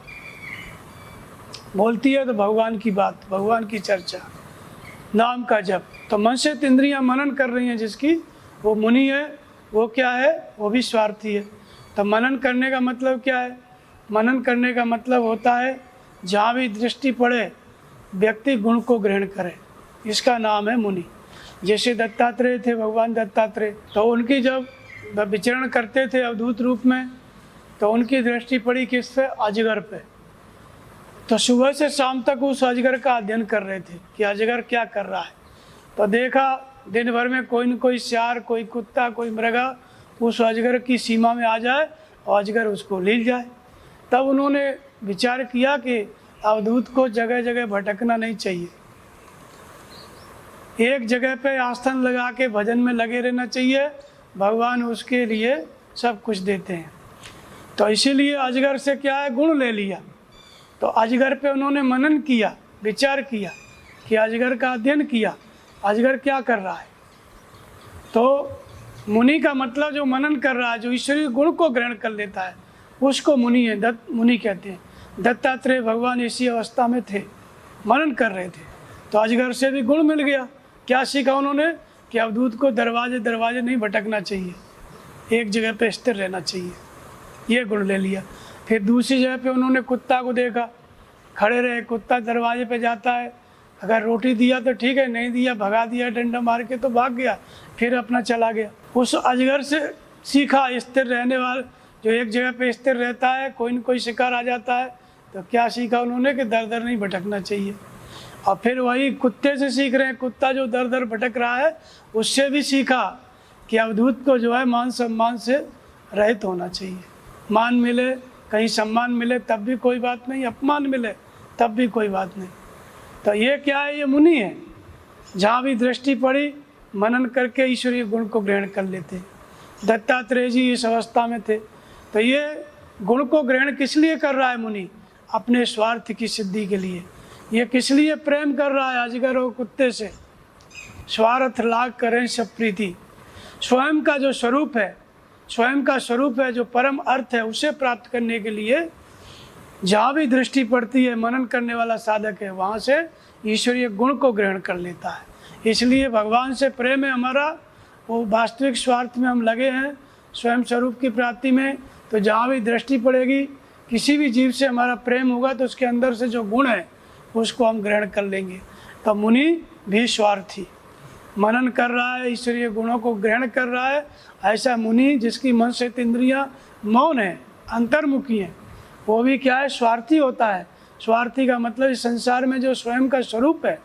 बोलती है तो भगवान की बात, भगवान की चर्चा, नाम का जप। तो मन से इंद्रियां मनन कर रही हैं जिसकी, वो मुनि है। वो क्या है, वो भी स्वार्थी है। तो मनन करने का मतलब क्या है, मनन करने का मतलब होता है जहाँ भी दृष्टि पड़े व्यक्ति गुण को ग्रहण करे, इसका नाम है मुनि। जैसे दत्तात्रेय थे, भगवान दत्तात्रेय, तो उनकी जब विचरण करते थे अवधूत रूप में, तो उनकी दृष्टि पड़ी किस पे, अजगर पे। तो सुबह से शाम तक उस अजगर का अध्ययन कर रहे थे कि अजगर क्या कर रहा है। तो देखा दिन भर में कोई न कोई सियार, कोई कुत्ता, कोई मृगा उस अजगर की सीमा में आ जाए और अजगर उसको ले जाए। तब उन्होंने विचार किया कि अवधूत को जगह जगह भटकना नहीं चाहिए, एक जगह पे आस्थान लगा के भजन में लगे रहना चाहिए। भगवान उसके लिए सब कुछ देते हैं। तो इसीलिए अजगर से क्या है, गुण ले लिया। तो अजगर पे उन्होंने मनन किया, विचार किया कि अजगर का अध्ययन किया, अजगर क्या कर रहा है। तो मुनि का मतलब जो मनन कर रहा है, जो ईश्वरीय गुण को ग्रहण कर लेता है, उसको मुनि है, मुनि कहते हैं। दत्तात्रेय भगवान इसी अवस्था में थे, मनन कर रहे थे, तो अजगर से भी गुण मिल गया। क्या सीखा उन्होंने कि अवधूत को दरवाजे दरवाजे नहीं भटकना चाहिए, एक जगह पे स्थिर रहना चाहिए, ये गुण ले लिया। फिर दूसरी जगह पे उन्होंने कुत्ता को देखा, खड़े रहे, कुत्ता दरवाजे पे जाता है, अगर रोटी दिया तो ठीक है, नहीं दिया भगा दिया डंडा मार के तो भाग गया, फिर अपना चला गया। उस अजगर से सीखा स्थिर रहने वाला, जो एक जगह पे स्थिर रहता है, कोई न कोई शिकार आ जाता है, तो क्या सीखा उन्होंने कि दर दर नहीं भटकना चाहिए। और फिर वही कुत्ते से सीख रहे हैं, कुत्ता जो दर दर भटक रहा है उससे भी सीखा कि अवधूत को जो है मान सम्मान से रहित होना चाहिए। मान मिले, कहीं सम्मान मिले तब भी कोई बात नहीं, अपमान मिले तब भी कोई बात नहीं। तो ये क्या है, ये मुनि है। जहाँ भी दृष्टि पड़ी मनन करके ईश्वरीय गुण को ग्रहण कर लेते। दत्तात्रेय जी इस अवस्था में थे। तो ये गुण को ग्रहण किस लिए कर रहा है मुनि, अपने स्वार्थ की सिद्धि के लिए। ये किस लिए प्रेम कर रहा है अजगर और कुत्ते से, स्वार्थ लाग करें सब प्रीति। स्वयं का जो स्वरूप है, स्वयं का स्वरूप है जो परम अर्थ है, उसे प्राप्त करने के लिए जहाँ भी दृष्टि पड़ती है, मनन करने वाला साधक है, वहाँ से ईश्वरीय गुण को ग्रहण कर लेता है। इसलिए भगवान से प्रेम है हमारा, वो वास्तविक स्वार्थ में हम लगे हैं, स्वयं स्वरूप की प्राप्ति में। तो जहाँ भी दृष्टि पड़ेगी, किसी भी जीव से हमारा प्रेम होगा तो उसके अंदर से जो गुण है उसको हम ग्रहण कर लेंगे। तो मुनि भी स्वार्थी, मनन कर रहा है, ईश्वरीय गुणों को ग्रहण कर रहा है। ऐसा मुनि जिसकी मन से इंद्रियां मौन है, अंतर्मुखी है, वो भी क्या है, स्वार्थी होता है। स्वार्थी का मतलब इस संसार में जो स्वयं का स्वरूप है,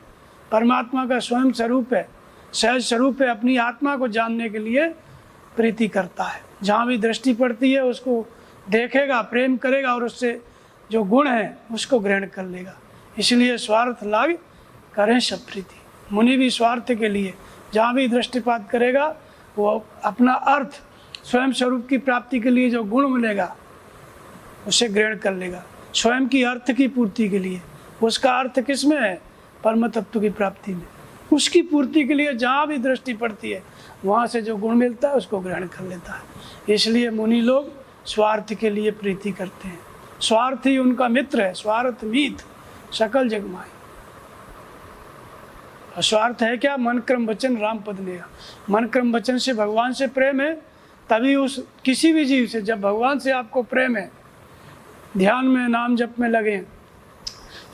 परमात्मा का स्वयं स्वरूप है, सहज स्वरूप है, अपनी आत्मा को जानने के लिए प्रीति करता है। जहाँ भी दृष्टि पड़ती है उसको देखेगा, प्रेम करेगा और उससे जो गुण है उसको ग्रहण कर लेगा। इसलिए स्वार्थ लाग करें सब प्रीति। मुनि भी स्वार्थ के लिए जहाँ भी दृष्टिपात करेगा वो अपना अर्थ, स्वयं स्वरूप की प्राप्ति के लिए जो गुण मिलेगा उसे ग्रहण कर लेगा। स्वयं की अर्थ की पूर्ति के लिए, उसका अर्थ किस में है, परम तत्व की प्राप्ति में, उसकी पूर्ति के लिए जहाँ भी दृष्टि पड़ती है वहाँ से जो गुण मिलता है उसको ग्रहण कर लेता है। इसलिए मुनि लोग स्वार्थ के लिए प्रीति करते हैं, स्वार्थ ही उनका मित्र है, स्वार्थ मीत सकल जग माई। और स्वार्थ है क्या? मन क्रम वचन राम पद नेहा। मन क्रम वचन से भगवान से प्रेम है, तभी उस किसी भी जीव से, जब भगवान से आपको प्रेम है, ध्यान में नाम जप में लगे,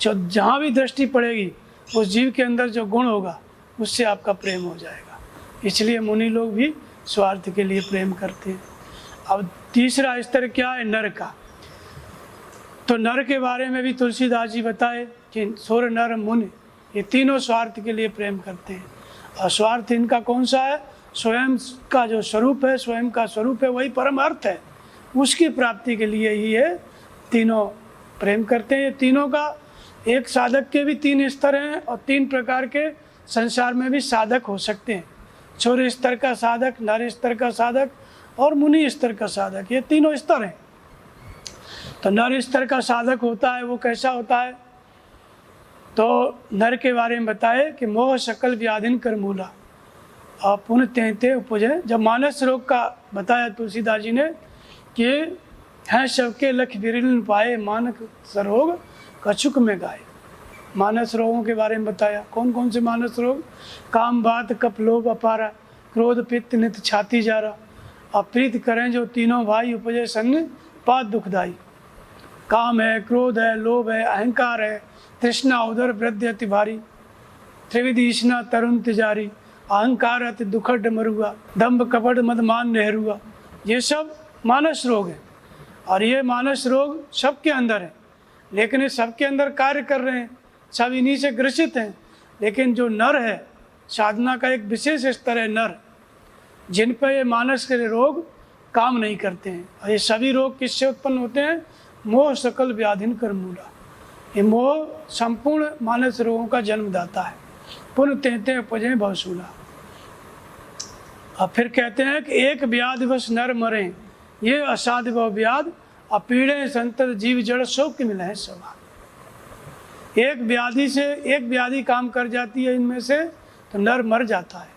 जो जहाँ भी दृष्टि पड़ेगी उस जीव के अंदर जो गुण होगा उससे आपका प्रेम हो जाएगा। इसलिए मुनि लोग भी स्वार्थ के लिए प्रेम करते हैं। अब तीसरा स्तर क्या है? नर का। तो नर के बारे में भी तुलसीदास जी बताए कि सुर नर मुनि ये तीनों स्वार्थ के लिए प्रेम करते हैं। और स्वार्थ इनका कौन सा है? स्वयं का जो स्वरूप है, स्वयं का स्वरूप है वही परम अर्थ है, उसकी प्राप्ति के लिए ही ये तीनों प्रेम करते हैं। ये तीनों का, एक साधक के भी 3 स्तर हैं और 3 प्रकार के संसार में भी साधक हो सकते हैं। छोर स्तर का साधक, नर स्तर का साधक और मुनि स्तर का साधक, ये तीनों स्तर हैं। तो नर स्तर का साधक होता है वो कैसा होता है? तो नर के बारे में बताए कि मोह सकल व्याधिन कर मूला और पुण्य तेते उपजे। जब मानस रोग का बताया तुलसीदास जी ने कि हैं सबके लख विरल पाए मानक सरोग कछुक में गाए। मानस रोगों के बारे में बताया, कौन कौन से मानस रोग? काम बात कप लोभ अपारा, क्रोध पित्त नित छाती जारा, अप्रीत करें जो तीनों भाई उपजे संग पात दुखदाई। काम है, क्रोध है, लोभ है, अहंकार है, तृष्णा उदर वृद्धि अति भारी, त्रिविधीष्णा तरुण तिजारी, अहंकार अति दुखड मरुआ, दम्भ कपट मदमान नेहरूआ। ये सब मानस रोग है और ये मानस रोग सबके अंदर है, लेकिन ये सबके अंदर कार्य कर रहे हैं, सब इन्हीं से ग्रसित हैं। लेकिन जो नर है, साधना का एक विशेष स्तर है नर, जिन पर ये मानस के रोग काम नहीं करते हैं। और ये सभी रोग किससे उत्पन्न होते हैं? मोह सकल व्याधिन कर मूला। ये मोह संपूर्ण मानस रोगों का जन्मदाता है। पुण्य तेते उपजे बहुसूला। और फिर कहते हैं कि एक व्याधि वश नर मरे, ये असाध्य बहु व्याध, अपीड़े संतत जीव जड़ शोक के मिले हैं सवा। एक व्याधि से, एक व्याधि काम कर जाती है इनमें से तो नर मर जाता है।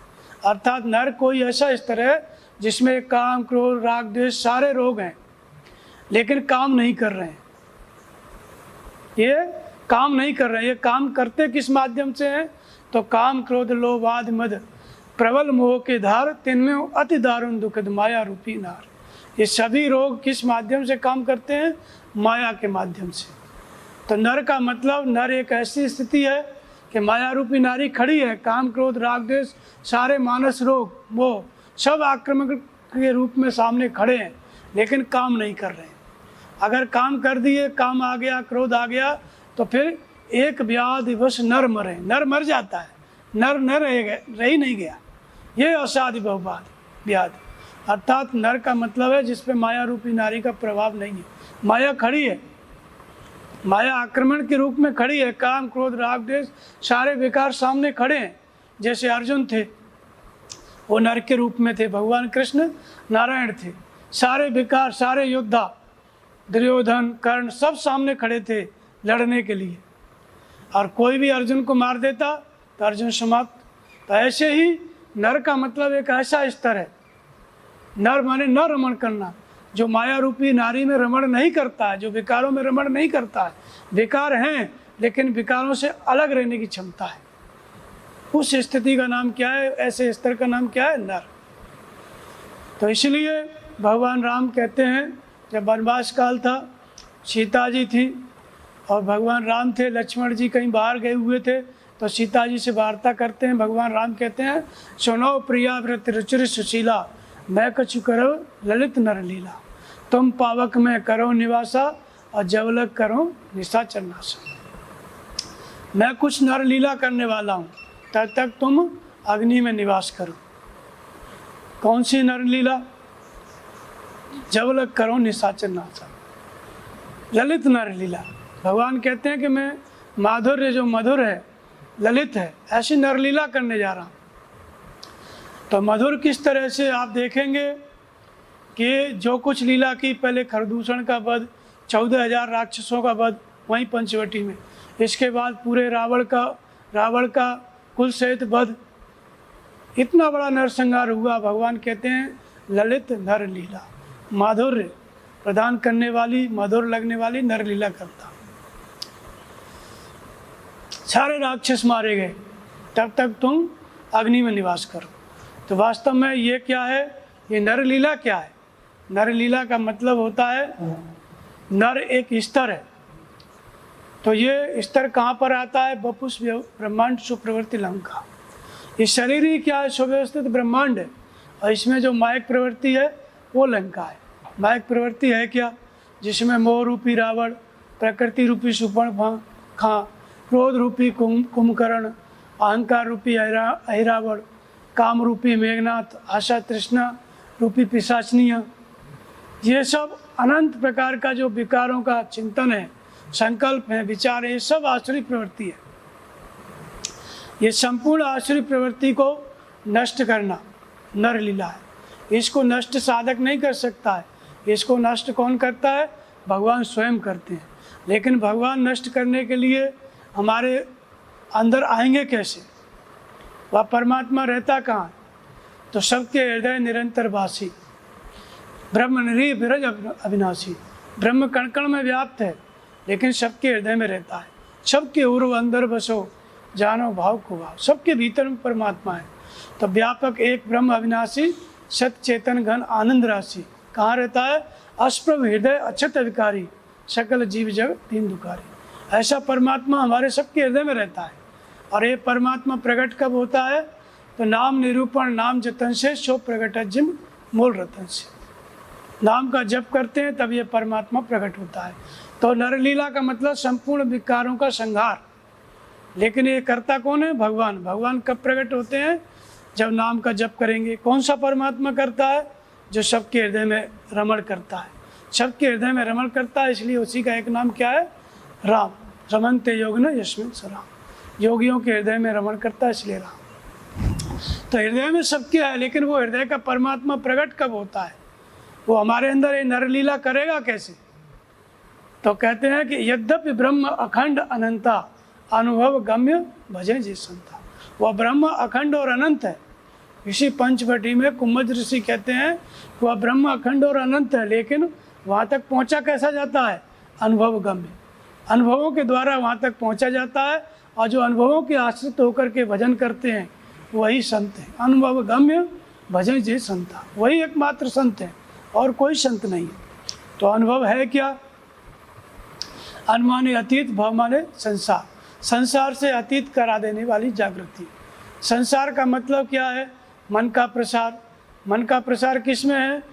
अर्थात नर कोई ऐसा स्तर है जिसमें काम क्रोध राग द्वेष सारे रोग हैं, लेकिन काम नहीं कर रहे हैं। ये काम नहीं कर रहे हैं। ये काम करते किस माध्यम से हैं? तो काम क्रोध लोभ आदि मद प्रबल मोह के धार, तिनमें अति दारुण दुखद माया रूपी नार। ये सभी रोग किस माध्यम से काम करते हैं? माया के माध्यम से। तो नर का मतलब, नर एक ऐसी स्थिति है कि माया रूपी नारी खड़ी है, काम क्रोध राग द्वेष सारे मानस रोग वो सब आक्रमण के रूप में सामने खड़े हैं, लेकिन काम नहीं कर रहे हैं। अगर काम कर दिए, काम आ गया, क्रोध आ गया, तो फिर एक व्याधि वश नर मरे, नर मर जाता है, नर न रह ही नहीं गया। ये असाध्य बहुबाद व्याधि। अर्थात नर का मतलब है जिस पे माया रूपी नारी का प्रभाव नहीं है। माया खड़ी है, माया आक्रमण के रूप में खड़ी है, काम क्रोध राग द्वेष सारे विकार सामने खड़े हैं। जैसे अर्जुन थे, वो नर के रूप में थे, भगवान कृष्ण नारायण थे। सारे विकार, सारे योद्धा, दुर्योधन कर्ण सब सामने खड़े थे लड़ने के लिए, और कोई भी अर्जुन को मार देता तो अर्जुन समाप्त। तो ऐसे ही नर का मतलब एक ऐसा स्तर है, नर माने न रमण करना, जो माया रूपी नारी में रमण नहीं करता है, जो विकारों में रमण नहीं करता है। विकार हैं लेकिन विकारों से अलग रहने की क्षमता है। उस स्थिति का नाम क्या है? ऐसे स्तर का नाम क्या है? नर। तो इसलिए भगवान राम कहते हैं, जब वनवास काल था, सीता जी थी और भगवान राम थे, लक्ष्मण जी कहीं बाहर गए हुए थे, तो सीता जी से वार्ता करते हैं। भगवान राम कहते हैं, सुनो प्रिया व्रत रुचिर सुशीला, मैं कछु करो ललित नर लीला, तुम पावक में करो निवासा और जवलक करो निशाचर नाशा। मैं कुछ नर लीला करने वाला हूँ, तब तक तुम अग्नि में निवास करो। कौन सी नर लीला? जवलक करो निशाचर नाशा, ललित नर लीला। भगवान कहते हैं कि मैं माधुर्य जो मधुर है, ललित है, ऐसी नरलीला करने जा रहा हूँ। तो मधुर किस तरह से आप देखेंगे कि जो कुछ लीला की, पहले खरदूषण का वध, 14,000 राक्षसों का वध वहीं पंचवटी में, इसके बाद पूरे रावण का कुल सहित वध, इतना बड़ा नरसंहार हुआ। भगवान कहते हैं ललित नर लीला, माधुर्य प्रदान करने वाली, मधुर लगने वाली नरलीला करता। सारे राक्षस मारे गए, तब तक तुम अग्नि में निवास करो। तो वास्तव में ये क्या है, ये नरलीला क्या है? नरलीला का मतलब होता है, नर एक स्तर है। तो ये स्तर कहाँ पर आता है? बपुष ब्रह्मांड सुप्रवृत्ति लंका। ये शरीर ही क्या है? सुव्यवस्थित ब्रह्मांड है, और इसमें जो मायक प्रवृत्ति है वो लंका है। मायक प्रवृत्ति है क्या? जिसमें मोह रूपी रावण, प्रकृति रूपी सुपर्णखा, क्रोध रूपी कुंभकर्ण, अहंकार रूपी अहिरावण, काम रूपी मेघनाथ, आशा तृष्णा रूपी पिशाचनियाँ, ये सब अनंत प्रकार का जो विकारों का चिंतन है, संकल्प है, विचार है, ये सब आसुरी प्रवृत्ति है। ये संपूर्ण आसुरी प्रवृत्ति को नष्ट करना नरलीला है। इसको नष्ट साधक नहीं कर सकता है, इसको नष्ट कौन करता है? भगवान स्वयं करते हैं। लेकिन भगवान नष्ट करने के लिए हमारे अंदर आएंगे कैसे? वह परमात्मा रहता कहाँ है? तो सबके हृदय निरंतर वासी, ब्रह्म निरज अविनाशी। ब्रह्म कण कण में व्याप्त है, लेकिन सबके हृदय में रहता है। सबके उर्व अंदर बसो, जानो भाव को भाव। सबके भीतर में परमात्मा है। तो व्यापक एक ब्रह्म अविनाशी, सत चेतन घन आनंद राशि कहाँ रहता है? अस्प्रभ हृदय अक्षत विकारी, सकल जीव जग दीन दुखारी। ऐसा परमात्मा हमारे सबके हृदय में रहता है। और ये परमात्मा प्रकट कब होता है? तो नाम निरूपण नाम जतन से, सो प्रकट जिम मूल रतन से। नाम का जप करते हैं तब ये परमात्मा प्रकट होता है। तो नरलीला का मतलब संपूर्ण विकारों का संहार। लेकिन ये करता कौन है? भगवान। भगवान कब प्रकट होते हैं? जब नाम का जप करेंगे। कौन सा परमात्मा करता है? जो सबके हृदय में रमण करता है। सबके हृदय में रमण करता है, इसलिए उसी का एक नाम क्या है? राम। रमनते योग न यस्मिन् स राम। योगियों के हृदय में रमण करता है, इसलिए राम। तो हृदय में सबके है, लेकिन वो हृदय का परमात्मा प्रकट कब होता है? वो हमारे अंदर ये नरलीला करेगा कैसे? तो कहते हैं कि यद्यपि ब्रह्म अखंड अनंता, अनुभव गम्य भजन जी संता। वह ब्रह्म अखंड और अनंत है। इसी पंचवटी में कुम्भज ऋषि कहते हैं वह ब्रह्म अखंड और अनंत है, लेकिन वहाँ तक पहुँचा कैसा जाता है? अनुभव गम्य। अनुभवों के द्वारा वहाँ तक पहुँचा जाता है, और जो अनुभवों के आश्रित होकर के भजन करते हैं वही संत हैं। अनुभव गम्य भजन जी संता, वही एकमात्र संत है, और कोई संत नहीं है। तो अनुभव है क्या? अनुमाने अतीत, भव माने संसार। संसार से अतीत करा देने वाली जागृति। संसार का मतलब क्या है? मन का प्रसार। मन का प्रसार किस में है?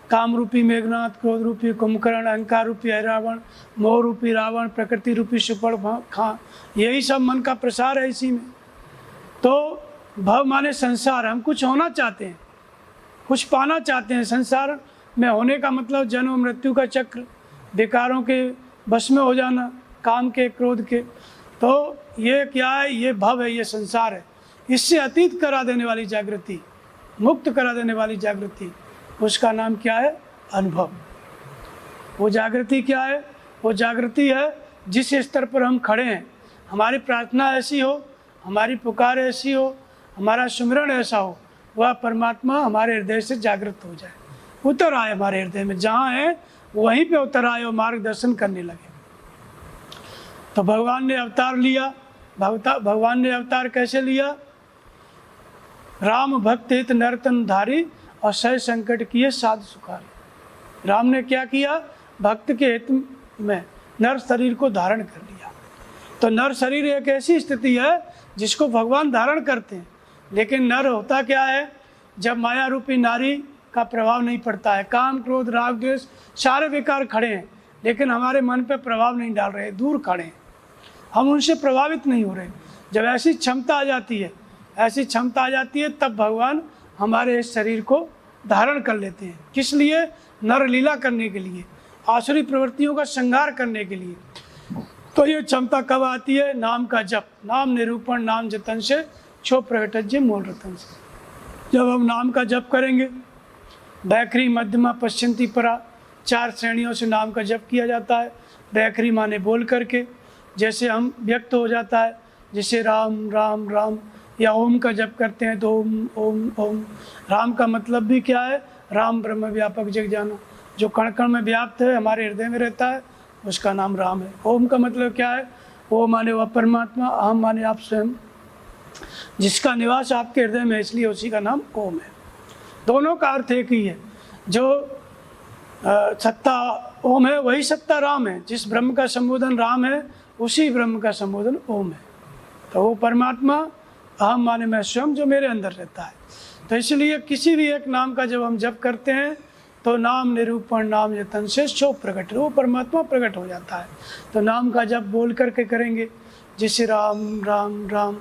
काम रूपी मेघनाथ, क्रोध रूपी कुंभकर्ण, अहंकार रूपी अहिरावण, मोह रूपी रावण, प्रकृति रूपी सुपर्णखा, यही सब मन का प्रसार है इसी में। तो भव माने संसार, हम कुछ होना चाहते हैं, कुछ पाना चाहते हैं। संसार में होने का मतलब जन्म मृत्यु का चक्र, विकारों के बस में हो जाना, काम के, क्रोध के। तो ये क्या है? ये भव है, ये संसार है। इससे अतीत करा देने वाली जागृति, मुक्त करा देने वाली जागृति, उसका नाम क्या है? अनुभव। वो जागृति क्या है? वो जागृति है जिस स्तर पर हम खड़े हैं, हमारी प्रार्थना ऐसी हो, हमारी पुकार ऐसी हो, हमारा सुमिरन ऐसा हो, वह परमात्मा हमारे हृदय से जागृत हो जाए, उतर आए हमारे हृदय में। जहाँ है वहीं पे उतर आए और मार्गदर्शन करने लगे। तो भगवान ने अवतार लिया। भगवान ने अवतार कैसे लिया? राम भक्त हित नर्तन धारी, और सह संकट किए साधु सुखारी। राम ने क्या किया? भक्त के हित में नर शरीर को धारण कर लिया। तो नर शरीर एक ऐसी स्थिति है जिसको भगवान धारण करते हैं। लेकिन नर होता क्या है? जब माया रूपी नारी का प्रभाव नहीं पड़ता है, काम क्रोध राग द्वेष सारे विकार खड़े हैं, लेकिन हमारे मन पे प्रभाव नहीं डाल रहे, दूर खड़े हैं, हम उनसे प्रभावित नहीं हो रहे। जब ऐसी क्षमता आ जाती है, ऐसी क्षमता आ जाती है, तब भगवान हमारे इस शरीर को धारण कर लेते हैं। किस लिए? नर लीला करने के लिए, आसुरी प्रवृत्तियों का संहार करने के लिए। तो ये क्षमता कब आती है? नाम का जप, नाम निरूपण नाम जतन से, छो प्रकट मूल रतन से। जब हम नाम का जप करेंगे, बैखरी मध्यमा पश्चिंती परा, 4 श्रेणियों से नाम का जप किया जाता है। बैखरी माने बोल करके, जैसे हम व्यक्त हो जाता है, जैसे राम राम राम, या ओम का जप करते हैं तो ओम ओम ओम। राम का मतलब भी क्या है? राम ब्रह्म व्यापक जग जाना, जो कण कण में व्याप्त है, हमारे हृदय में रहता है, उसका नाम राम है। ओम का मतलब क्या है? ओ माने वह परमात्मा, अहम माने आप स्वयं, जिसका निवास आपके हृदय में, इसलिए उसी का नाम ओम है। दोनों का अर्थ एक ही है। जो सत्ता ओम है वही सत्ता राम है। जिस ब्रह्म का संबोधन राम है उसी ब्रह्म का संबोधन ओम है। तो वो परमात्मा अहम माने मैं स्वयं, जो मेरे अंदर रहता है। तो इसलिए किसी भी एक नाम का जब हम जप करते हैं तो नाम निरूपण नाम यतन से सो प्रकट, वो परमात्मा प्रकट हो जाता है। तो नाम का जप बोल करके करेंगे, जैसे राम राम राम,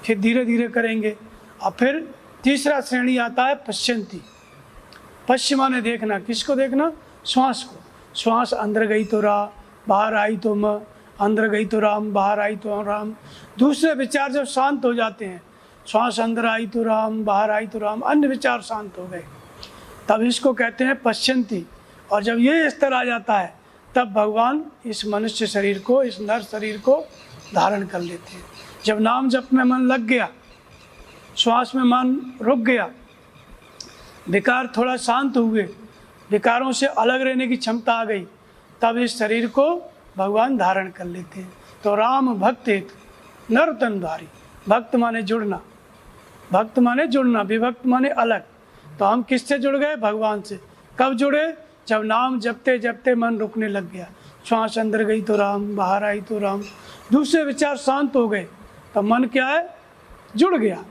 फिर धीरे धीरे करेंगे। और फिर तीसरा श्रेणी आता है पश्यंती। पश्य माने देखना, किसको देखना? श्वास को। श्वास अंदर गई तो रा, बाहर आई तो म, अंदर गई तो राम, बाहर आई तो राम। दूसरे विचार जब शांत हो जाते हैं, श्वास अंदर आई तो राम, बाहर आई तो राम, अन्य विचार शांत हो गए, तब इसको कहते हैं पश्यंती। और जब ये स्तर आ जाता है तब भगवान इस मनुष्य शरीर को, इस नर शरीर को धारण कर लेते हैं। जब नाम जप में मन लग गया, श्वास में मन रुक गया, विकार थोड़ा शांत हुए, विकारों से अलग रहने की क्षमता आ गई, तब इस शरीर को भगवान धारण कर लेते हैं। तो राम भक्त एक नर तनधारी। भक्त माने जुड़ना, भक्त माने जुड़ना, विभक्त माने अलग। तो हम किससे जुड़ गए? भगवान से। कब जुड़े? जब नाम जपते जपते मन रुकने लग गया, श्वास अंदर गई तो राम, बाहर आई तो राम, दूसरे विचार शांत हो गए, तो मन क्या है? जुड़ गया।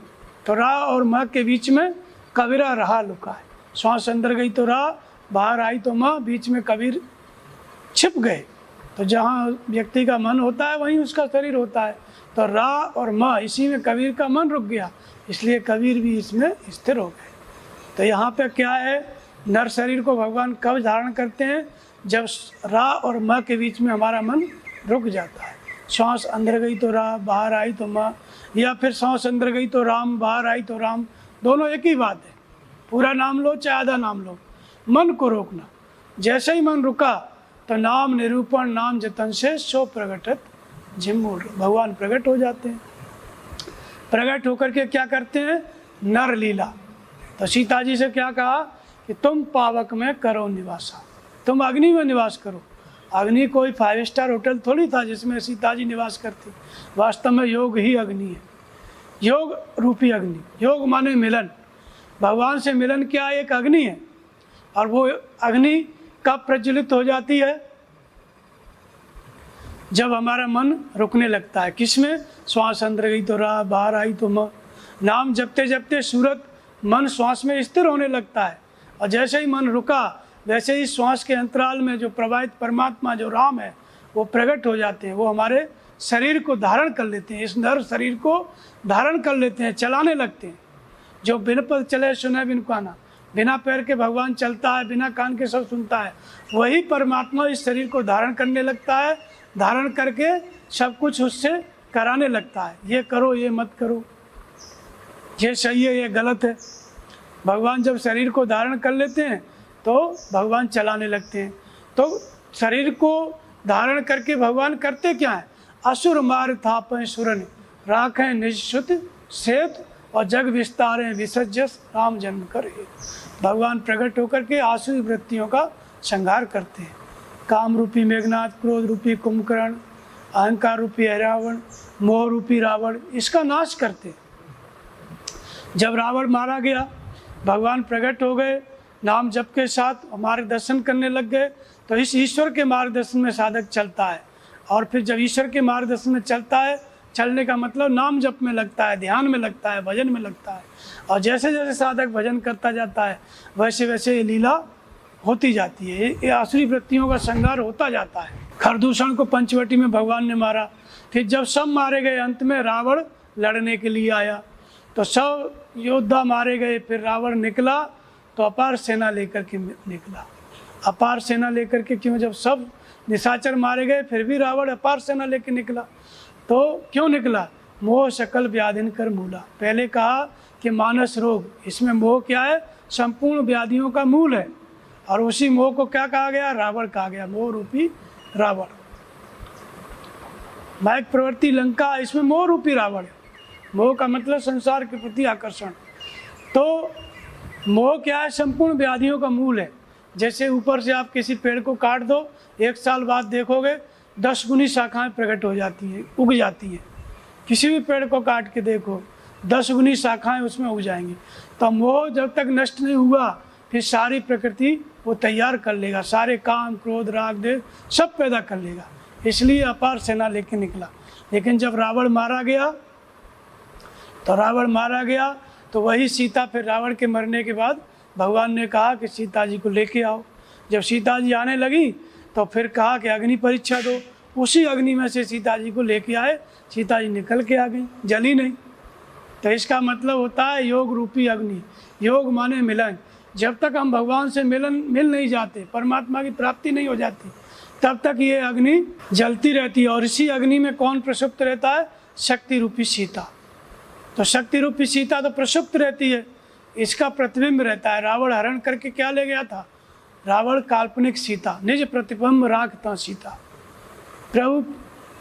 तो रा और म के बीच में कबीरा रहा लुका है। श्वास अंदर गई तो रा, बाहर आई तो म, बीच में कबीर छिप गए। तो जहाँ व्यक्ति का मन होता है वहीं उसका शरीर होता है। तो रा और म, इसी में कबीर का मन रुक गया, इसलिए कबीर भी इसमें स्थिर हो गए। तो यहाँ पे क्या है? नर शरीर को भगवान कब धारण करते हैं? जब रा और म के बीच में हमारा मन रुक जाता है। श्वास अंदर गई तो रा, बाहर आई तो म, या फिर श्वास अंदर गई तो राम, बाहर आई तो राम, दोनों एक ही बात है। पूरा नाम लो चाहे आधा नाम लो, मन को रोकना। जैसे ही मन रुका तो नाम निरूपण नाम जतन से सो प्रगटत झिमूल, भगवान प्रकट हो जाते हैं। प्रकट होकर के क्या करते हैं? नर लीला। तो सीता जी से क्या कहा कि तुम पावक में करो निवासा, तुम अग्नि में निवास करो। अग्नि कोई 5 स्टार होटल थोड़ी था जिसमें सीता जी निवास करती। वास्तव में योग ही अग्नि है, योग रूपी अग्नि। योग माने मिलन, भगवान से मिलन क्या? एक अग्नि है। और वो अग्नि कब प्रज्वलित हो जाती है? जब हमारा मन रुकने लगता है। किसमें? श्वास अंदर गई तो रा, बाहर आई तो म। नाम जपते जपते सूरत मन श्वास में स्थिर होने लगता है, और जैसे ही मन रुका वैसे ही श्वास के अंतराल में जो प्रवाहित परमात्मा जो राम है वो प्रकट हो जाते हैं। वो हमारे शरीर को धारण कर लेते हैं, इस नर शरीर को धारण कर लेते हैं, चलाने लगते हैं। जो बिन पद चले सुने बिन काना, बिना पैर के भगवान चलता है, बिना कान के सब सुनता है, वही परमात्मा इस शरीर को धारण करने लगता है। धारण करके सब कुछ उससे कराने लगता है। ये करो, ये मत करो, ये सही है, ये गलत है। भगवान जब शरीर को धारण कर लेते हैं तो भगवान चलाने लगते हैं। तो शरीर को धारण करके भगवान करते क्या है? असुर मार थापें सुरन, राखें निश्चित सेत, और जग विस्तारें विसर्जस, राम जन्म करे। भगवान प्रकट होकर के आसुरी वृत्तियों का संहार करते हैं। काम रूपी मेघनाथ, क्रोध रूपी कुंभकर्ण, अहंकार रूपी रावण, मोह रूपी रावण, इसका नाश करते हैं। जब रावण मारा गया, भगवान प्रकट हो गए, नाम जप के साथ हमारे दर्शन करने लग गए। तो इस ईश्वर के मार्गदर्शन में साधक चलता है। और फिर जब ईश्वर के मार्गदर्शन में चलता है, चलने का मतलब नाम जप में लगता है, ध्यान में लगता है, भजन में लगता है। और जैसे जैसे साधक भजन करता जाता है वैसे वैसे ये लीला होती जाती है, ये आसुरी वृत्तियों का संहार होता जाता है। खरदूषण को पंचवटी में भगवान ने मारा। फिर जब सब मारे गए, अंत में रावण लड़ने के लिए आया, तो सब योद्धा मारे गए। फिर रावण निकला तो अपार सेना लेकर के निकला। अपार सेना लेकर के क्यों? जब सब निशाचर मारे गए फिर भी रावण अपार सेना लेकर निकला। तो क्यों निकला? मोह सकल व्याधिन कर मूला। पहले कहा कि मानस रोग, इसमें मोह क्या है? संपूर्ण व्याधियों का मूल है। और उसी मोह को क्या कहा गया? रावण कहा गया, मोह रूपी रावण। माइक प्रवृत्ति लंका, इसमें मोह रूपी रावण है। मोह का मतलब संसार के प्रति आकर्षण। तो मोह क्या है? संपूर्ण व्याधियों का मूल है। जैसे ऊपर से आप किसी पेड़ को काट दो, 1 साल बाद देखोगे 10 गुनी शाखाएं प्रकट हो जाती हैं, उग जाती हैं। किसी भी पेड़ को काट के देखो 10 गुनी शाखाएं उसमें उग जाएंगी। तो मोह जब तक नष्ट नहीं हुआ फिर सारी प्रकृति वो तैयार कर लेगा, सारे काम क्रोध राग देव सब पैदा कर लेगा। इसलिए अपार सेना लेके निकला। लेकिन जब रावण मारा गया तो वही सीता, फिर रावण के मरने के बाद भगवान ने कहा कि सीता जी को लेके आओ। जब सीता जी आने लगी तो फिर कहा कि अग्नि परीक्षा दो। उसी अग्नि में से सीता जी को लेके आए, सीता जी निकल के आ गई, जली नहीं। तो इसका मतलब होता है योग रूपी अग्नि। योग माने मिलन। जब तक हम भगवान से मिल नहीं जाते, परमात्मा की प्राप्ति नहीं हो जाती, तब तक ये अग्नि जलती रहती है। और इसी अग्नि में कौन प्रसुप्त रहता है? शक्ति रूपी सीता। तो शक्ति रूपी सीता तो प्रसुप्त रहती है, इसका प्रतिबिंब रहता है। रावण हरण करके क्या ले गया था? रावण काल्पनिक सीता, निज प्रतिबिंब राखता सीता, प्रभु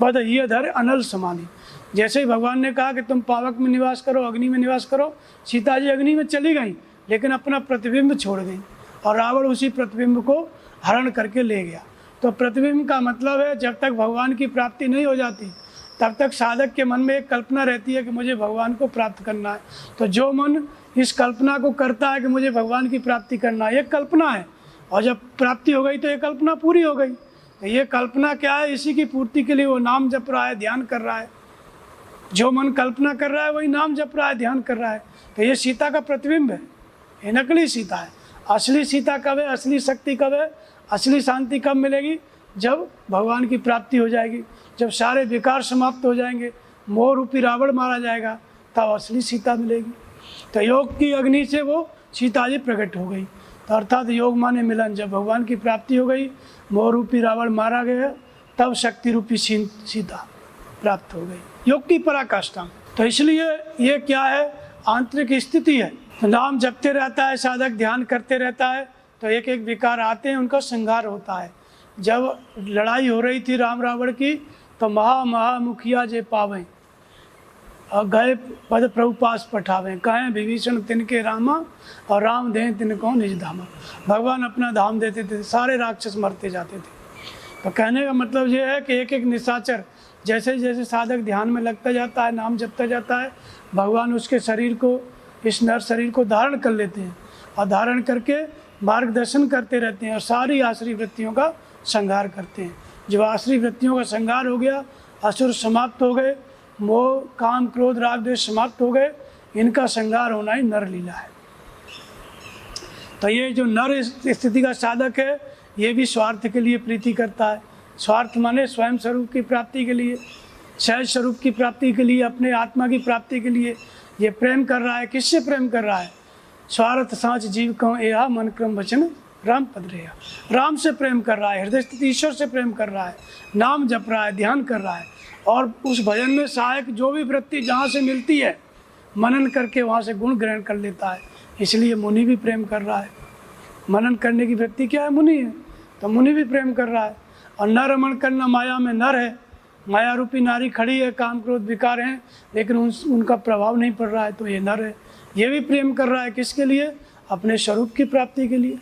पद ये धर अनल समाधि। जैसे ही भगवान ने कहा कि तुम पावक में निवास करो, अग्नि में निवास करो, सीता जी अग्नि में चली गई, लेकिन अपना प्रतिबिंब छोड़ गई और रावण उसी प्रतिबिंब को हरण करके ले गया। तो प्रतिबिंब का मतलब है जब तक भगवान की प्राप्ति नहीं हो जाती तब तक साधक के मन में एक कल्पना रहती है कि मुझे भगवान को प्राप्त करना है। तो जो मन इस कल्पना को करता है कि मुझे भगवान की प्राप्ति करना है, ये कल्पना है, और जब प्राप्ति हो गई तो ये कल्पना पूरी हो गई। तो ये कल्पना क्या है? इसी की पूर्ति के लिए वो नाम जप रहा है, ध्यान कर रहा है। जो मन कल्पना कर रहा है वही नाम जप रहा है, ध्यान कर रहा है। तो ये सीता का प्रतिबिंब है, ये नकली सीता है। असली सीता कब है? असली शक्ति कब है? असली शांति कब मिलेगी? जब भगवान की प्राप्ति हो जाएगी, जब सारे विकार समाप्त हो जाएंगे, मोह रूपी रावण मारा जाएगा, तब असली सीता मिलेगी। तो योग की अग्नि से वो सीता जी प्रकट हो गई। तो अर्थात योग माने मिलन। जब भगवान की प्राप्ति हो गई, मोह रूपी रावण मारा गया, तब शक्ति रूपी सीता प्राप्त हो गई, योग की पराकाष्ठा। तो इसलिए ये क्या है? आंतरिक स्थिति है। तो नाम जपते रहता है साधक, ध्यान करते रहता है, तो एक एक विकार आते हैं, उनका संहार होता है। जब लड़ाई हो रही थी राम रावण की, तो मुखिया जे पावें और गए पद प्रभु पास पठावें, कहें विभीषण तिनके रामा और राम दें तिनको निज धामा। भगवान अपना धाम देते थे, सारे राक्षस मरते जाते थे। तो कहने का मतलब ये है कि एक एक निशाचर जैसे जैसे साधक ध्यान में लगता जाता है, नाम जपता जाता है, भगवान उसके शरीर को, इस नर शरीर को धारण कर लेते हैं और धारण करके मार्गदर्शन करते रहते हैं और सारी आश्री वृत्तियों का संहार करते हैं। जब आश्री वृत्तियों का संहार हो गया, असुर समाप्त हो गए, मोह काम क्रोध राग द्वेष समाप्त हो गए, इनका संहार होना ही नर लीला है। तो ये जो नर स्थिति का साधक है, ये भी स्वार्थ के लिए प्रीति करता है। स्वार्थ माने स्वयं स्वरूप की प्राप्ति के लिए, सहज स्वरूप की प्राप्ति के लिए, अपने आत्मा की प्राप्ति के लिए ये प्रेम कर रहा है। किससे प्रेम कर रहा है? स्वार्थ सांच जीव कहो एहा मन क्रम वचन राम पद रेहा। राम से प्रेम कर रहा है, हृदय स्थित ईश्वर से प्रेम कर रहा है, नाम जप रहा है, ध्यान कर रहा है, और उस भजन में सहायक जो भी वृत्ति जहाँ से मिलती है मनन करके वहाँ से गुण ग्रहण कर लेता है। इसलिए मुनि भी प्रेम कर रहा है। मनन करने की वृत्ति क्या है? मुनि है, तो मुनि भी प्रेम कर रहा है। और नर रमण करना, माया में नर है, माया रूपी नारी खड़ी है, काम क्रोध विकार हैं, लेकिन उनका प्रभाव नहीं पड़ रहा है, तो ये नर है, ये भी प्रेम कर रहा है। किसके लिए? अपने स्वरूप की प्राप्ति के लिए।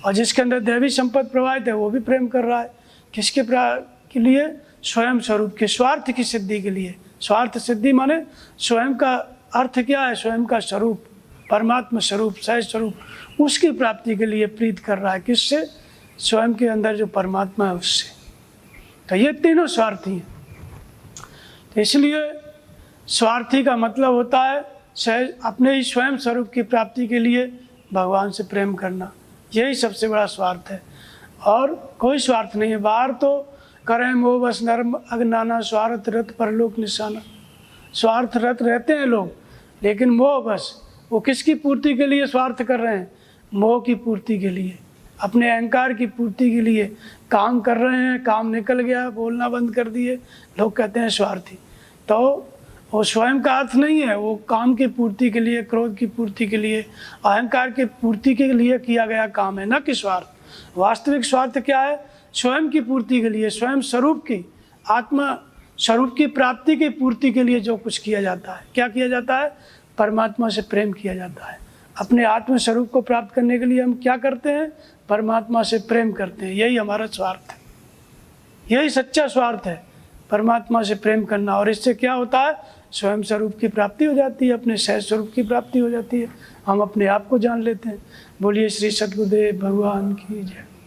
और जिसके अंदर दैवी संपत्ति प्रवाहित है वो भी प्रेम कर रहा है। किसके के लिए? स्वयं स्वरूप के, स्वार्थ की सिद्धि के लिए। स्वार्थ सिद्धि माने स्वयं का अर्थ क्या है? स्वयं का स्वरूप, परमात्मा स्वरूप, सहज स्वरूप, उसकी प्राप्ति के लिए प्रीत कर रहा है। किससे? स्वयं के अंदर जो परमात्मा है उससे। तो ये तीनों स्वार्थी हैं। तो इसलिए स्वार्थी का मतलब होता है सहज अपने ही स्वयं स्वरूप की प्राप्ति के लिए भगवान से प्रेम करना, यही सबसे बड़ा स्वार्थ है। और कोई स्वार्थ नहीं है। बाहर तो करें मोह बस नर्म अज्ञाना, स्वार्थ रत परलोक निशाना। स्वार्थ रत रहते हैं लोग, लेकिन मोह बस, वो किसकी पूर्ति के लिए स्वार्थ कर रहे हैं? मोह की पूर्ति के लिए, अपने अहंकार की पूर्ति के लिए काम कर रहे हैं। काम निकल गया, बोलना बंद कर दिए, लोग कहते हैं स्वार्थी। तो वो स्वयं का अर्थ नहीं है, वो काम की पूर्ति के लिए, क्रोध की पूर्ति के लिए, अहंकार की पूर्ति के लिए किया गया काम है, न कि स्वार्थ। वास्तविक स्वार्थ क्या है? स्वयं की पूर्ति के लिए, स्वयं स्वरूप की, आत्मा स्वरूप की प्राप्ति की पूर्ति के लिए जो कुछ किया जाता है। क्या किया जाता है? परमात्मा से प्रेम किया जाता है, अपने आत्म स्वरूप को प्राप्त करने के लिए हम क्या करते हैं? परमात्मा से प्रेम करते हैं। यही हमारा स्वार्थ है, यही सच्चा स्वार्थ है, परमात्मा से प्रेम करना। और इससे क्या होता है? स्वयं स्वरूप की प्राप्ति हो जाती है, अपने सहज स्वरूप की प्राप्ति हो जाती है, हम अपने आप को जान लेते हैं। बोलिए श्री सद्गुरुदेव भगवान की जय।